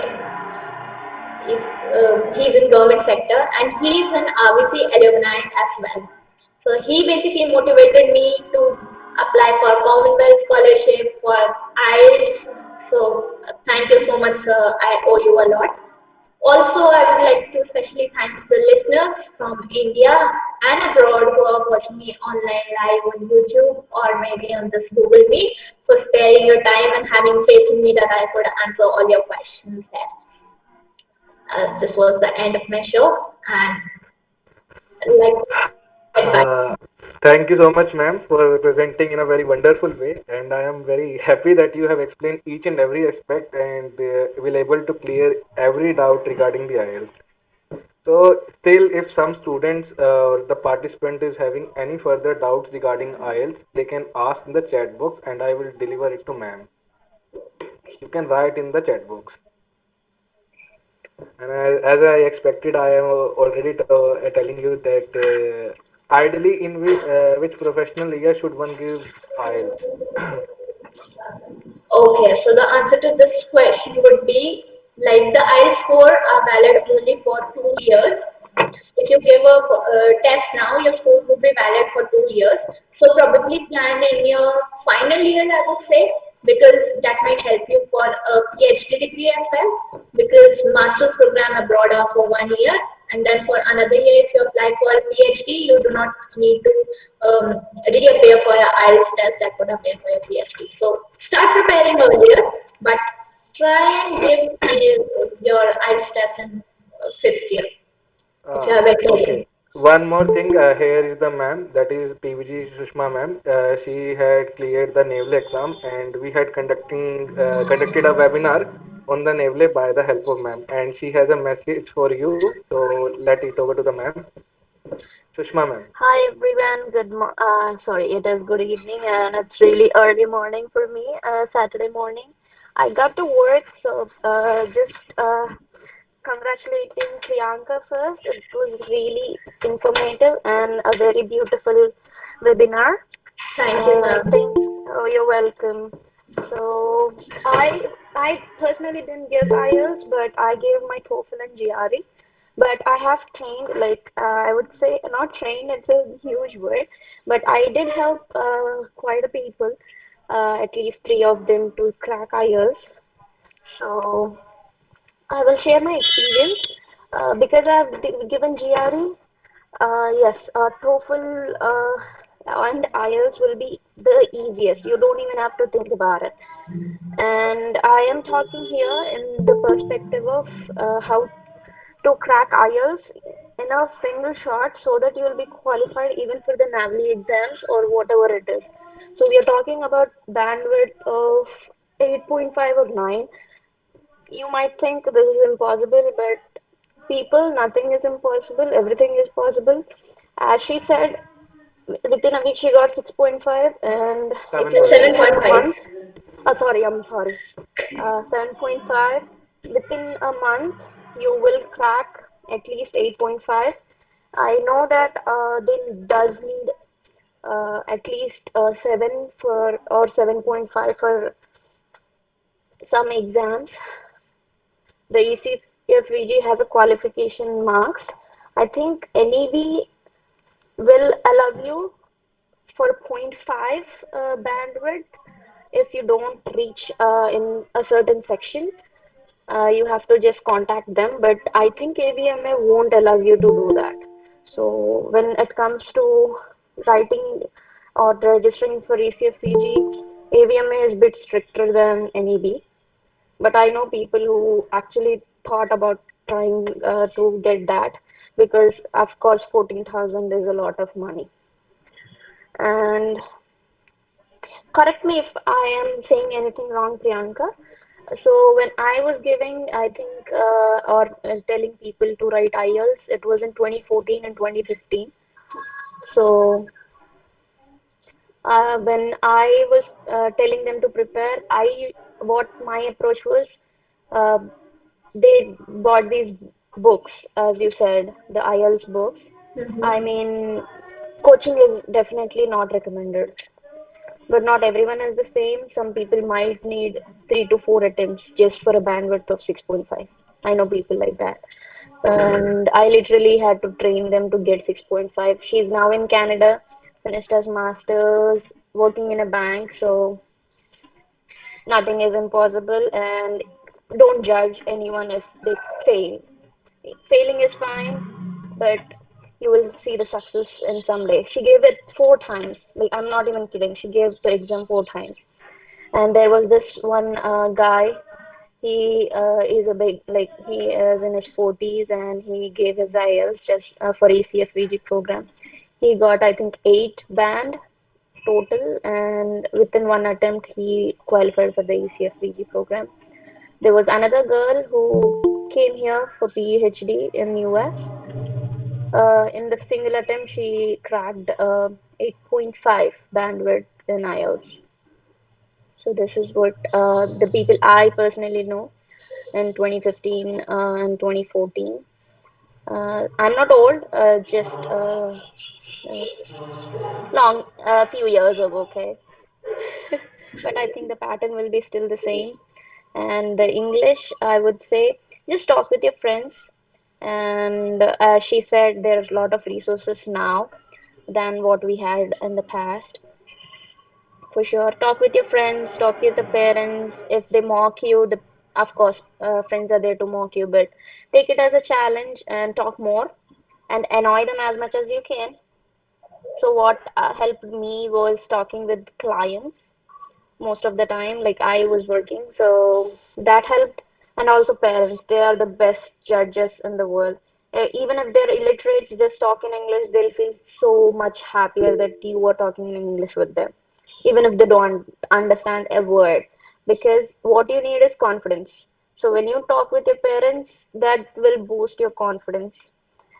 He's in government sector and he's an RVC alumni as well. So he basically motivated me to apply for Commonwealth scholarship, for IELTS. So thank you so much, sir. I owe you a lot. Also, I would like to especially thank the listeners from India and abroad who are watching me online live on YouTube or maybe on this Google Meet for sparing your time and having faith in me that I could answer all your questions there. This was the end of my show and thank you so much, ma'am, for presenting in a very wonderful way, and I am very happy that you have explained each and every aspect and will able to clear every doubt regarding the IELTS. So, still, if some students or the participant is having any further doubts regarding IELTS, they can ask in the chat box, and I will deliver it to ma'am. You can write in the chat box. And as I expected, I am already telling you that ideally, in which professional area should one give IELTS? Okay, so the answer to this question would be like the IELTS score are valid only for 2 years. If you give a test now, your score would be valid for 2 years. So probably plan in your final year, I would say, because that might help you for a PhD degree as well. Because master's program abroad are for 1 year, and then for another year, if you apply for a PhD, you do not need to reappear for your IELTS test that would appear for your PhD. So start preparing earlier, but try and give your IELTS test in fifth year if you have Okay. it. One more thing, here is the ma'am, that is PVG Sushma ma'am. She had cleared the naval exam, and we had conducted a webinar on the naval by the help of ma'am. And she has a message for you, so let it over to the ma'am. Sushma ma'am. Hi everyone. Sorry, it is good evening, and it's really early morning for me. Saturday morning. I got to work, so just congratulating Priyanka first. It was really informative and a very beautiful webinar. Thank you, I ma'am. think, oh, you're welcome. So I personally didn't give IELTS, but I gave my TOEFL and GRE. But I have trained, like I would say, not trained. It's a huge word, but I did help quite a people, at least three of them, to crack IELTS. So I will share my experience because I've given GRE. Yes, TOEFL and IELTS will be the easiest. You don't even have to think about it. And I am talking here in the perspective of how to crack IELTS in a single shot so that you will be qualified even for the NAVLE exams or whatever it is. So we are talking about bandwidth of 8.5 or 9. You might think this is impossible, but people, nothing is impossible, everything is possible. As she said, within a week she got 6.5, and if you take a 7.5. month, I'm sorry, 7.5, within a month you will crack at least 8.5. I know that they does need at least 7 for or 7.5 for some exams. The ECFVG has a qualification marks. I think NEB will allow you for zero point 0.5 bandwidth if you don't reach in a certain section. You have to just contact them, but I think AVMA won't allow you to do that. So when it comes to writing or registering for ECFPG, AVMA is a bit stricter than NEB. But I know people who actually thought about trying to get that because, of course, 14,000 is a lot of money. And correct me if I am saying anything wrong, Priyanka. So when I was giving, I think, or telling people to write IELTS, it was in 2014 and 2015. So when I was telling them to prepare, what my approach was, uh, they bought these books, as you said, the IELTS books. I Mm-hmm. mean, coaching is definitely not recommended. But not everyone is the same. Some people might need 3 to 4 attempts just for a bandwidth of 6.5. I know people like that. And I literally had to train them to get 6.5. She's now in Canada, finished her master's, working in a bank, so nothing is impossible. And don't judge anyone if they fail. Failing is fine, but you will see the success in some day. She gave it 4 times. Like, I'm not even kidding. She gave the exam 4 times. And there was this one guy. He is a big, like, he is in his 40s and he gave his IELTS just for ACFVG program. He got, I think, 8 band total, and within one attempt, he qualified for the ACFVG program. There was another girl who came here for PhD in US. In the single attempt, she cracked 8.5 bandwidth in IELTS. So this is what the people I personally know in 2015 and 2014. I'm not old, just long, a few years ago, okay? But I think the pattern will be still the same. And the English, I would say, just talk with your friends. And as she said, there's a lot of resources now than what we had in the past. For sure. Talk with your friends, talk with the parents. If they mock you, of course, friends are there to mock you, but take it as a challenge and talk more and annoy them as much as you can. So what helped me was talking with clients most of the time, like I was working, so that helped. And also parents, they are the best judges in the world. Even if they're illiterate, just talk in English, they'll feel so much happier that you are talking in English with them, even if they don't understand a word, because what you need is confidence. So when you talk with your parents, that will boost your confidence.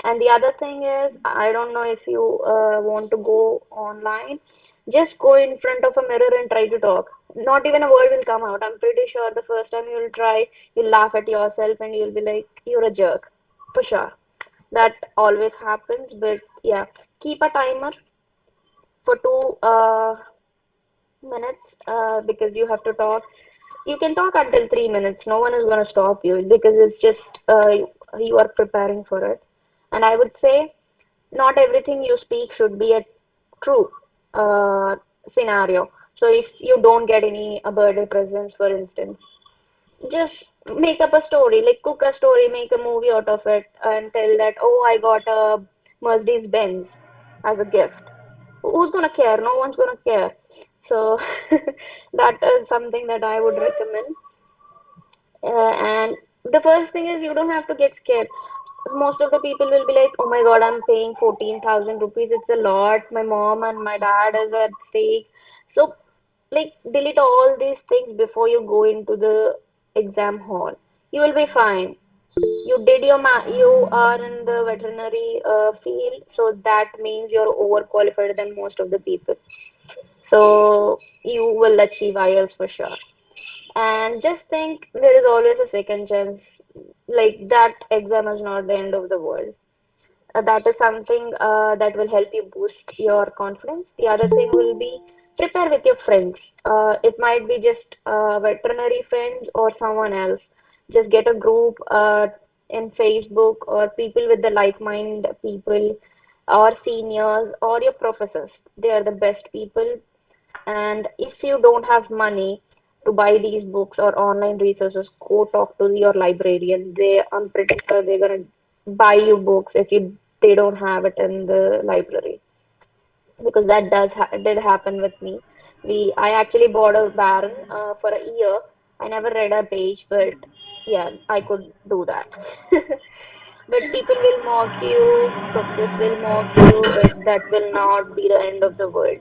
And the other thing is, I don't know if you want to go online, just go in front of a mirror and try to talk. Not even a word will come out. I'm pretty sure the first time you'll try, you'll laugh at yourself and you'll be like, you're a jerk. For sure. That always happens, but yeah, keep a timer for 2 minutes because you have to talk. You can talk until 3 minutes. No one is going to stop you because it's just you are preparing for it. And I would say not everything you speak should be a true uh, scenario. So if you don't get any birthday presents, for instance, just make up a story, like cook a story, make a movie out of it, and tell that, oh, I got a Mercedes Benz as a gift. Who's gonna care? No one's gonna care. So that is something that I would recommend. And the first thing is you don't have to get scared. Most of the people will be like, oh my God, I'm paying 14,000 rupees. It's a lot. My mom and my dad is at stake. So, like, delete all these things before you go into the exam hall. You will be fine. You did your you are in the veterinary field, so that means you're overqualified than most of the people. So, you will achieve IELTS for sure. And just think there is always a second chance. Like that exam is not the end of the world. That is something that will help you boost your confidence. The other thing will be prepare with your friends. It might be just veterinary friends or someone else. Just get a group in Facebook or people with the like mind people or seniors or your professors. They are the best people. And if you don't have money to buy these books or online resources, go talk to your librarian. I'm pretty sure they're gonna buy you books if they don't have it in the library, because that did happen with me. I actually bought a Baron for a year. I never read a page, but yeah, I could do that. But people will mock you, professors will mock you, but that will not be the end of the world.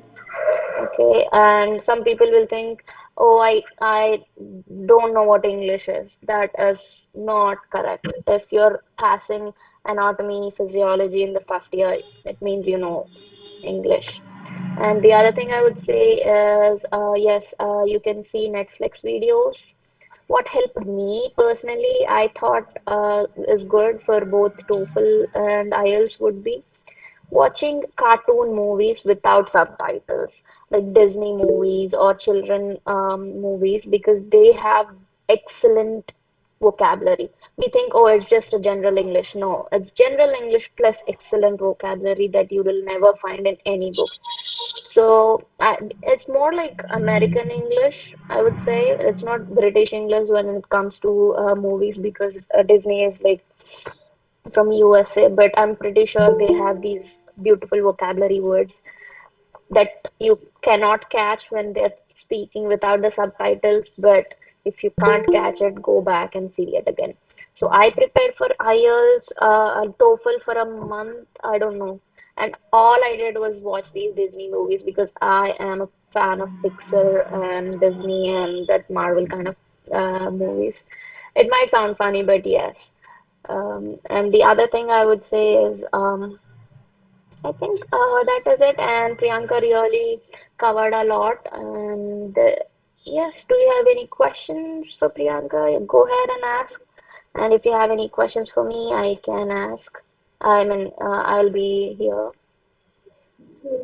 Okay, and some people will think, oh, I don't know what English is. That is not correct. If you're passing anatomy, physiology in the first year, it means you know English. And the other thing I would say is, yes, you can see Netflix videos. What helped me personally, I thought is good for both TOEFL and IELTS would be watching cartoon movies without subtitles, like Disney movies or children movies, because they have excellent vocabulary. We think, oh, it's just a general English. No, it's general English plus excellent vocabulary that you will never find in any books. So it's more like American English, I would say. It's not British English when it comes to movies, because Disney is like from USA, but I'm pretty sure they have these beautiful vocabulary words that you cannot catch when they're speaking without the subtitles. But if you can't catch it, go back and see it again. So I prepared for IELTS, TOEFL for a month, I don't know. And all I did was watch these Disney movies because I am a fan of Pixar and Disney and that Marvel kind of movies. It might sound funny, but yes. And the other thing I would say is, I think that is it. And Priyanka really covered a lot. And yes, do you have any questions for Priyanka? Go ahead and ask. And if you have any questions for me, I can ask. I mean, I'll be here.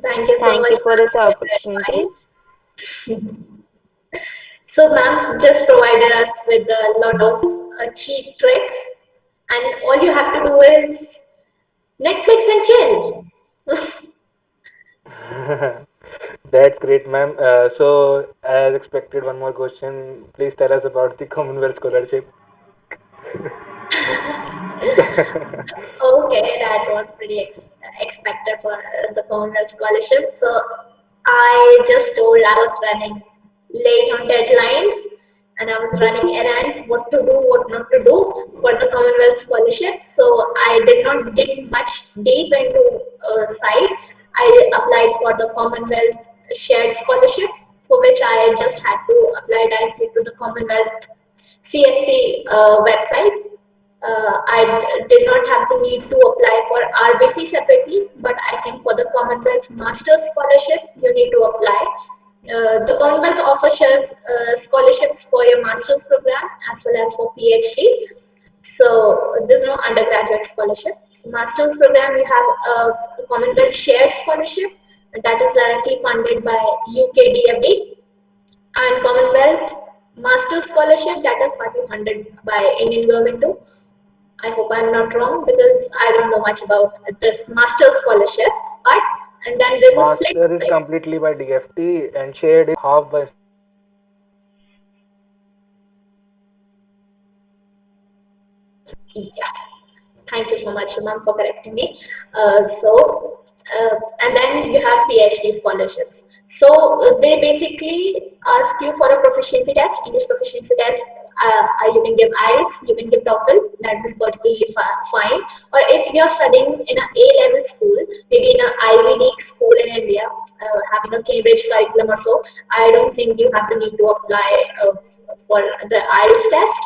Thank you so Thank much, you for ma'am, this for your opportunity. advice. So, ma'am just provided us with a lot of cheap tricks, and all you have to do is Netflix and chill. That's great, ma'am. So, as expected, one more question. Please tell us about the Commonwealth Scholarship. Okay, that was pretty expected for the Commonwealth scholarship. So I just told I was running late on deadlines and I was running errands, what to do, what not to do for the Commonwealth scholarship. So I did not dig much deep into site. I applied for the Commonwealth shared scholarship, for which I just had to apply directly to the Commonwealth CSC website. I did not have the need to apply for RBC separately, but I think for the Commonwealth Master's Scholarship, you need to apply. The Commonwealth offers scholarships for your master's program as well as for PhD. So there's no undergraduate scholarship. Master's program, you have a Commonwealth Shared Scholarship that is directly funded by UKDFD, and Commonwealth Master's Scholarship that is partly funded by Indian government too. I hope I'm not wrong because I don't know much about this master scholarship. But and then there's a split Master is like completely by DFT and shared is half by institution. yeah. Thank you so much, ma'am, for correcting me. And then you have PhD scholarships. So they basically ask you for a proficiency test, English proficiency test. You can give IELTS, you can give TOEFL, that is particularly fine. Or if you're studying in an A-level school, maybe in an Ivy League school in India, having a Cambridge curriculum or so, I don't think you have the need to apply for the IELTS test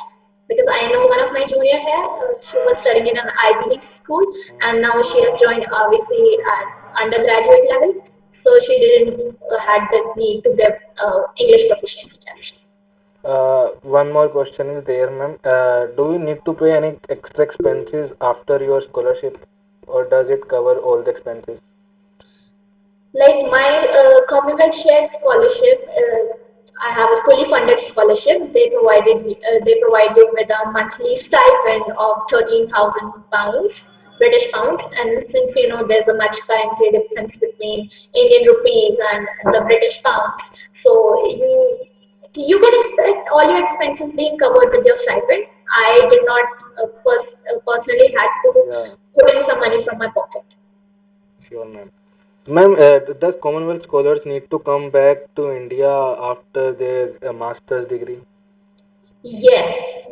because I know one of my junior here, she was studying in an Ivy League school and now she has joined obviously at undergraduate level, so she didn't had the need to get English proficiency test. One more question is there, ma'am. Do you need to pay any extra expenses after your scholarship, or does it cover all the expenses? Like my Commonwealth Shared Scholarship, I have a fully funded scholarship. They provide you with a monthly stipend of £13,000, British pounds, and since you know there's a much currency difference between Indian rupees and the British pounds, so you can expect all your expenses being covered with your stipend. I did not personally had to Yeah, put in some money from my pocket. sure, ma'am. Ma'am, does Commonwealth scholars need to come back to India after their master's degree? Yes,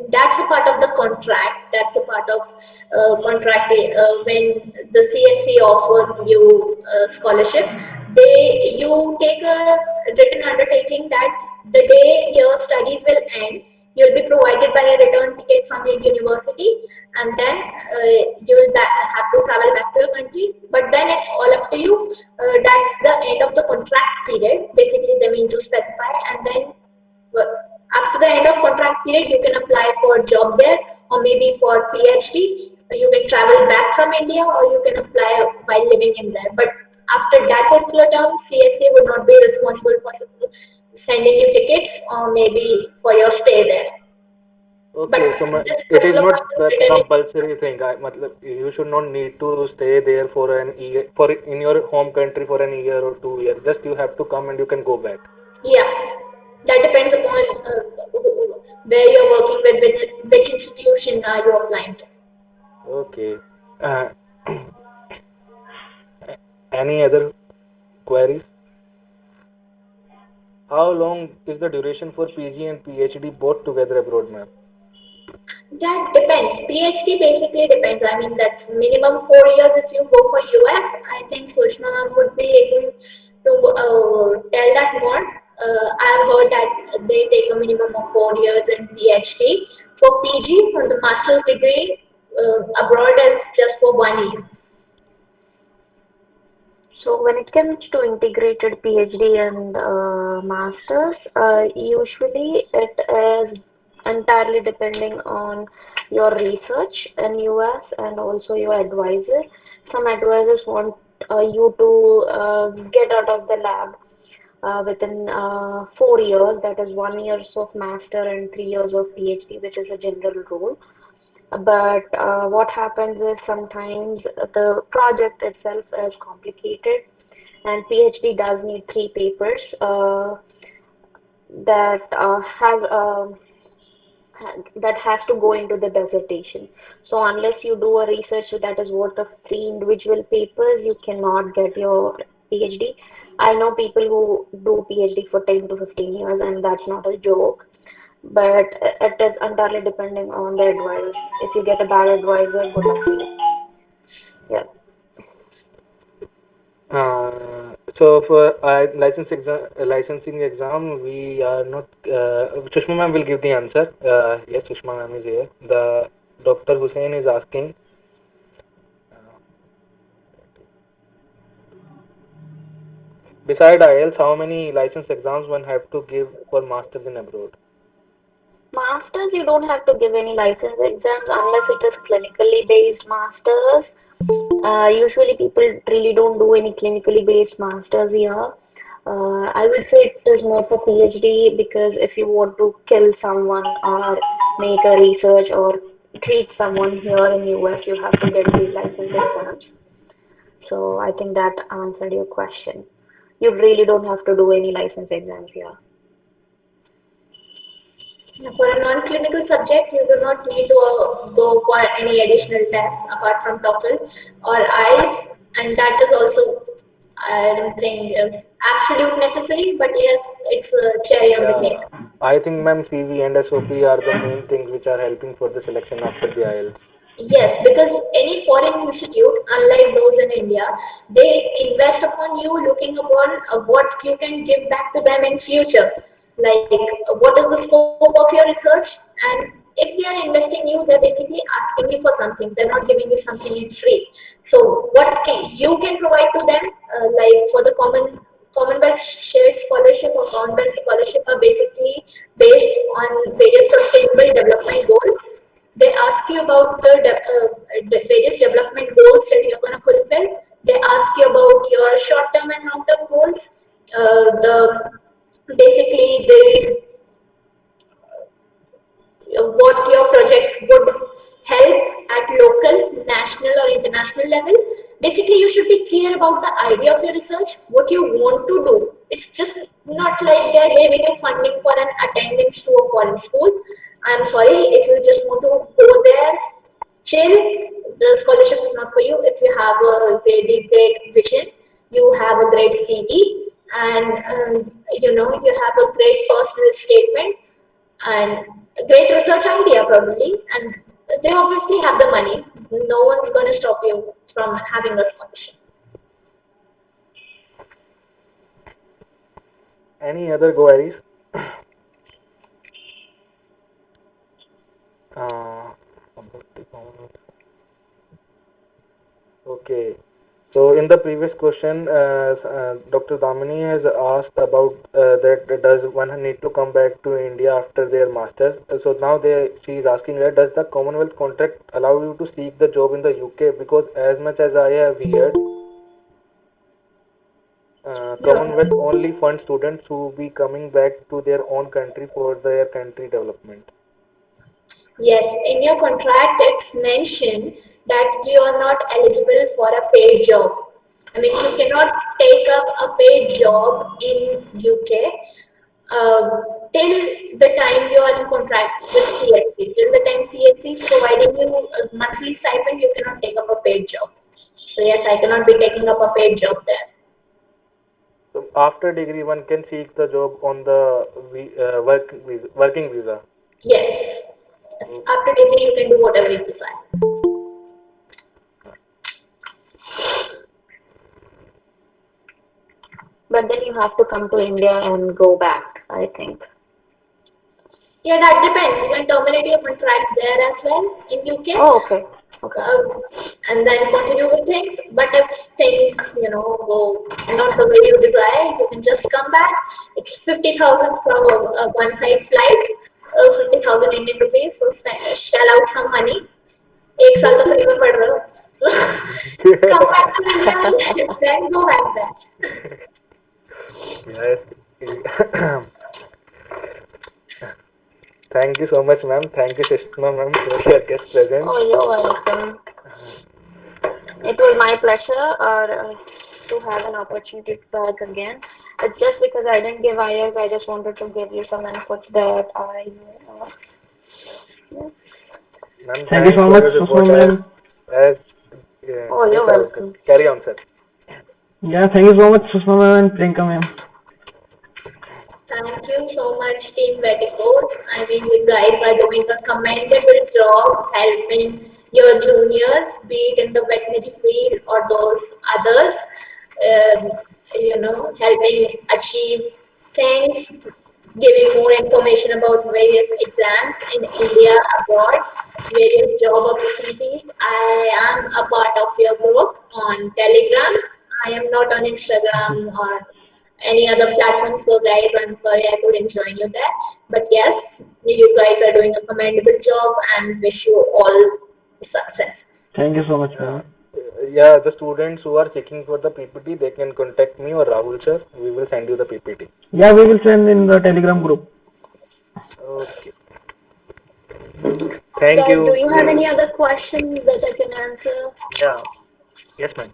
that's a part of the contract. That's a part of contract when the CSC offers you scholarship. You take a written undertaking that the day your studies will end, you'll be provided by a return ticket from your university, and then have to travel back to your country. But then it's all up to you. That's the end of the contract period. Basically, they mean to specify, and then well, after the end of contract period, you can apply for a job there or maybe for PhD. You can travel back from India or you can apply while living in there. But after that particular term, CSA would not be responsible for sending you tickets or maybe for your stay there. But Okay, so this it is particular not part is the written in. compulsory thing. Matlab, you should not need to stay there for an year, for in your home country for an year or 2 years. Just you have to come and you can go back. Yeah, that depends upon where you're working with, which institution are you applying to. Okay. Uh, any other queries? How long is the duration for PG and PhD both together abroad, ma'am? That depends. PhD basically depends. I mean, that's minimum 4 years if you go for US. I think Sushma ma'am would be able to tell that more. I've heard that they take a minimum of 4 years in PhD. For PG, for the master's degree, abroad is just for 1 year. So when it comes to integrated PhD and masters, usually it is entirely depending on your research in US and also your advisor. Some advisors want you to get out of the lab within 4 years, that is 1 year of master and 3 years of PhD, which is a general rule. But what happens is sometimes the project itself is complicated and PhD does need three papers that that has to go into the dissertation. So unless you do a research that is worth of three individual papers, you cannot get your PhD. I know people who do PhD for 10 to 15 years, and that's not a joke. But it is entirely depending on the advice. If you get a bad advisor, good luck to you. Yeah. So for licensing exam, we are not. Sushma ma'am will give the answer. Yes, Sushma ma'am is here. The Dr. Hussain is asking. Beside IELTS, how many license exams one have to give for masters in abroad? Masters, you don't have to give any license exams unless it is clinically based masters. Usually people really don't do any clinically based masters here. I would say it is more for PhD because if you want to kill someone or make a research or treat someone here in US, you have to get these license exams. So I think that answered your question. You really don't have to do any license exams here. For a non-clinical subject, you do not need to go for any additional tests apart from TOEFL or IELTS, and that is also, I don't think, absolute necessary, but yes, it's a cherry on the Yeah, cake. I think ma'am CV and SOP are the main things which are helping for the selection after the IELTS. Yes, because any foreign institute, unlike those in India, they invest upon you looking upon what you can give back to them in future. Like what is the scope of your research, and if they are investing you, they're basically asking you for something. They're not giving you something in free. So what you can provide to them, like for the Commonwealth Shared Scholarship or Commonwealth Scholarship, are basically based on various sustainable development goals. They ask you about the various development goals that you're going to fulfill. They ask you about your short-term and long-term goals. The basically they what your project would help at local, national, or international level. Basically, you should be clear about the idea of your research, what you want to do. It's just not like they're giving you funding for an attendance to a foreign school. I'm sorry, if you just want to go there, chill, the scholarship is not for you. If you have a very great vision, you have a great CV, and you have a great personal statement and a great research idea probably, and they obviously have the money. No one's going to stop you from having a scholarship. Any other queries? About the okay. So in the previous question, Dr. Damini has asked about that does one need to come back to India after their masters? So now she is asking that does the Commonwealth contract allow you to seek the job in the UK? Because as much as I have heard, Commonwealth Yeah. only funds students who be coming back to their own country for their country development. Yes, in your contract it's mentioned that you are not eligible for a paid job. I mean, you cannot take up a paid job in UK till the time you are in contract with CSC. Till the time CSC is providing you a monthly stipend, you cannot take up a paid job. So yes, I cannot be taking up a paid job there. So after degree, one can seek the job on the working visa. Yes, Okay. after degree you can do whatever you desire. But then you have to come to India and go back, I think. Yeah, that depends. You can terminate your contract there as well in UK, Oh, okay. Okay. and then continue with things. But if things, go not the way you desire, you can just come back. It's 50,000 from a one-side flight, 50,000 Indian rupees. So shell out some money. एक साल तो free में पढ़ रहे हो. Come back to India and then go back there. Yes. Thank you so much, ma'am. Thank you, Shishma ma'am, for your guest presence. Oh, you're welcome. It was my pleasure. to have an opportunity to talk again. It's just because I didn't give IELTS, I just wanted to give you some inputs that yeah. Ma'am, Thank you thanks so for much, your Susma report ma'am. as yeah. Oh, Yes, you're sir. Okay. welcome. Carry on, sir. Yeah, thank you so much, Susma ma'am and Priyanka ma'am. Thank you so much, Team Vertigo. I mean, you guys are doing a commendable job helping your juniors, be it in the veterinary field or those others, helping achieve things, giving more information about various exams in India, abroad, various job opportunities. I am a part of your group on Telegram. I am not on Instagram or any other platform. So guys, I'm sorry I couldn't join you there. But yes, you guys are doing a commendable job and wish you all success. Thank you so much, Uh, ma'am. yeah, the students who are checking for the PPT, they can contact me or Rahul sir. We will send you the PPT. Yeah, we will send in the Telegram group. Okay. Thank Guys, do you. you have any other questions that I can answer? Yeah. Yes, ma'am.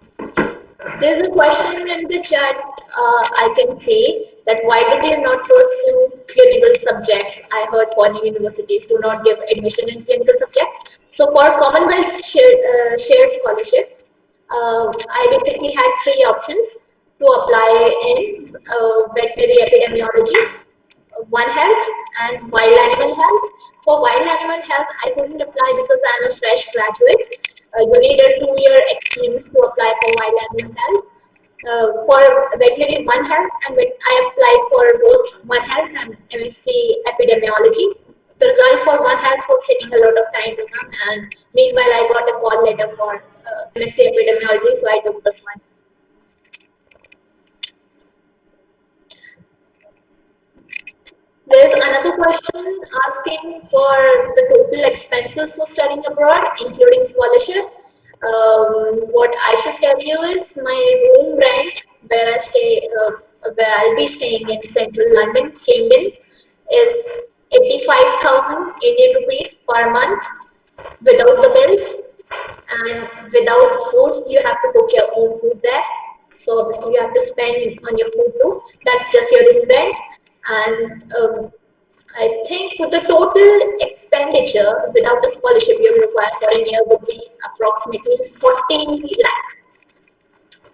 There's a question in the chat. I can say that why did you not pursue clinical subjects? I heard foreign universities do not give admission in clinical subjects. So for Commonwealth shared scholarship, I basically had three options to apply in veterinary epidemiology, One Health, and Wild Animal Health. For Wild Animal Health, I couldn't apply because I'm a fresh graduate. You need a 2 year experience to apply for Wild Animal Health. For veterinary One Health, and I applied for both One Health and MSc Epidemiology. The result for One Health was taking a lot of time to come, and meanwhile, I got a call letter for MSc Epidemiology, so I took this one. There's another question asking for the total expenses for studying abroad, including scholarship. What I should tell you is my room rent, where I'll be staying in central London, Camden, is 85,000 Indian rupees per month without the bills, and without food, you have to cook your own food there. So obviously you have to spend on your food too. That's just your room rent. And I think the total expenditure without the scholarship you require for a year would be approximately 14 lakhs.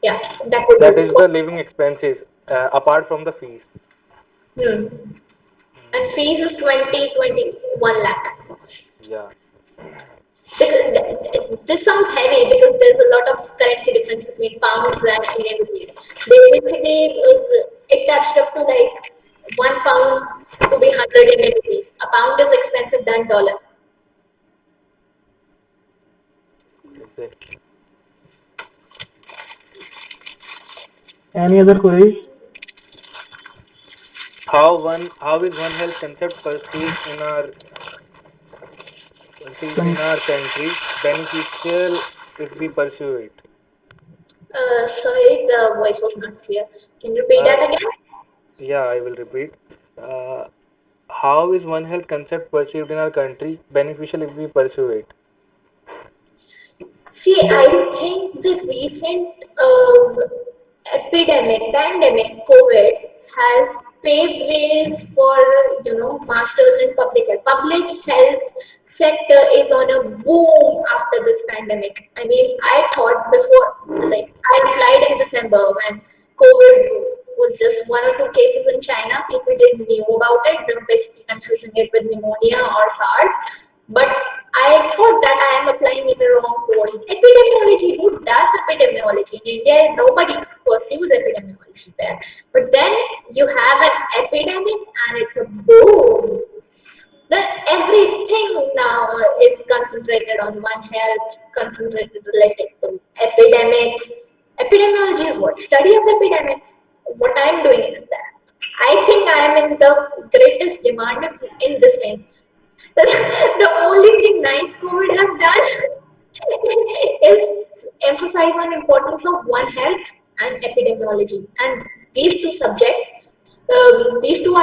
Yeah, that would That be is the living expenses apart from the fees. hmm. And fees is 21 lakh. Yeah. This sounds heavy because there's a lot of currency difference between pounds and Indian rupees. Basically, it touched up to like £1 to be 100 Indian rupees. A pound is expensive than dollar. Exactly. Any other queries? How is One Health concept perceived in Con- our country beneficial if we pursue it? Sorry, the voice was not clear. Can you repeat Uh, that again? yeah, I will repeat. Uh, how is One Health concept perceived in our country beneficial if we pursue it? See, I think the recent pandemic, COVID, has paved ways for masters in public health. Public health sector is on a boom after this pandemic. I mean, I thought before, like I applied in December when COVID was just one or two cases in China. People didn't know about it. They were basically confusing it with pneumonia or SARS. But I thought that I am applying in the wrong course. Epidemiology, who does epidemiology? In India, nobody pursues epidemiology there. But then you have an epidemic and it's a boom. Then everything now is concentrated on One Health, concentrated related to epidemics. Epidemiology is what? Study of epidemics. What I'm doing is that. I think I am in the greatest demand in this thing. The only thing nice COVID has done is emphasize on importance of One Health and epidemiology. And these two are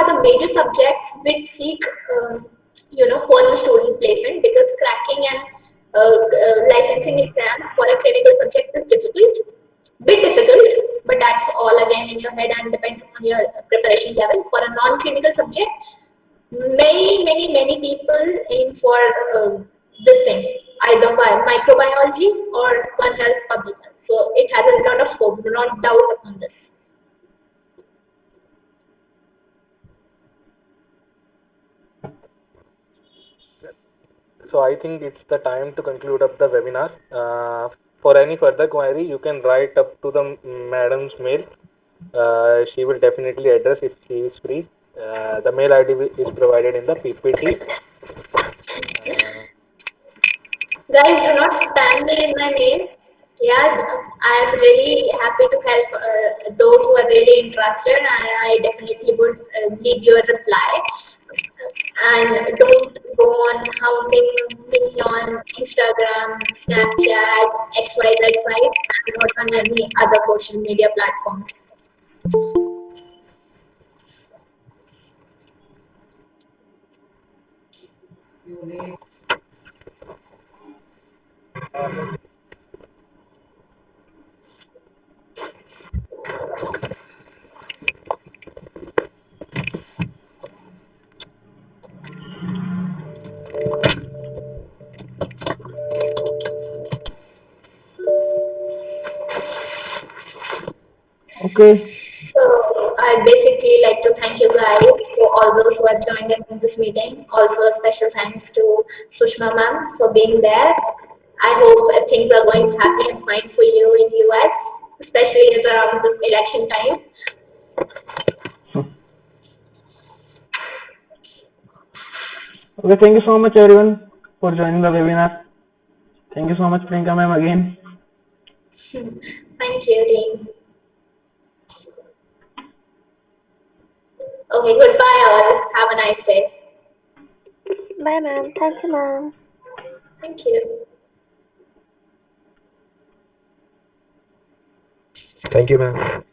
the major subjects which seek, foreign student placement because cracking and licensing exams for a clinical subject is difficult. Bit difficult, but that's all again in your head and depends on your preparation level. For a non-clinical subject, many people aim for this thing, either by microbiology or One Health Public Health. So it has a lot of scope, do not doubt upon this. So I think it's the time to conclude up the webinar. For any further query, you can write up to the madam's mail. She will definitely address if she is free. The mail ID is provided in the PPT. Uh, Guys, do not spam me in my mail. Yeah, I am really happy to help those who are really interested, and I definitely would give you a reply. And don't go on hounding me on Instagram, Snapchat, XYZ sites, and not on any other social media platforms. Okay. So I basically like to thank you guys for all those who have joined in this meeting. Also a special thanks to Sushma ma'am for being there. I hope things are going happy and fine for you in US, especially as around this election time. Okay, thank you so much everyone for joining the webinar. Thank you so much, Priyanka ma'am, again. Thank you, team. Okay, goodbye all. Have a nice day. Bye, ma'am. Thank you, ma'am. Thank you. Thank you, ma'am.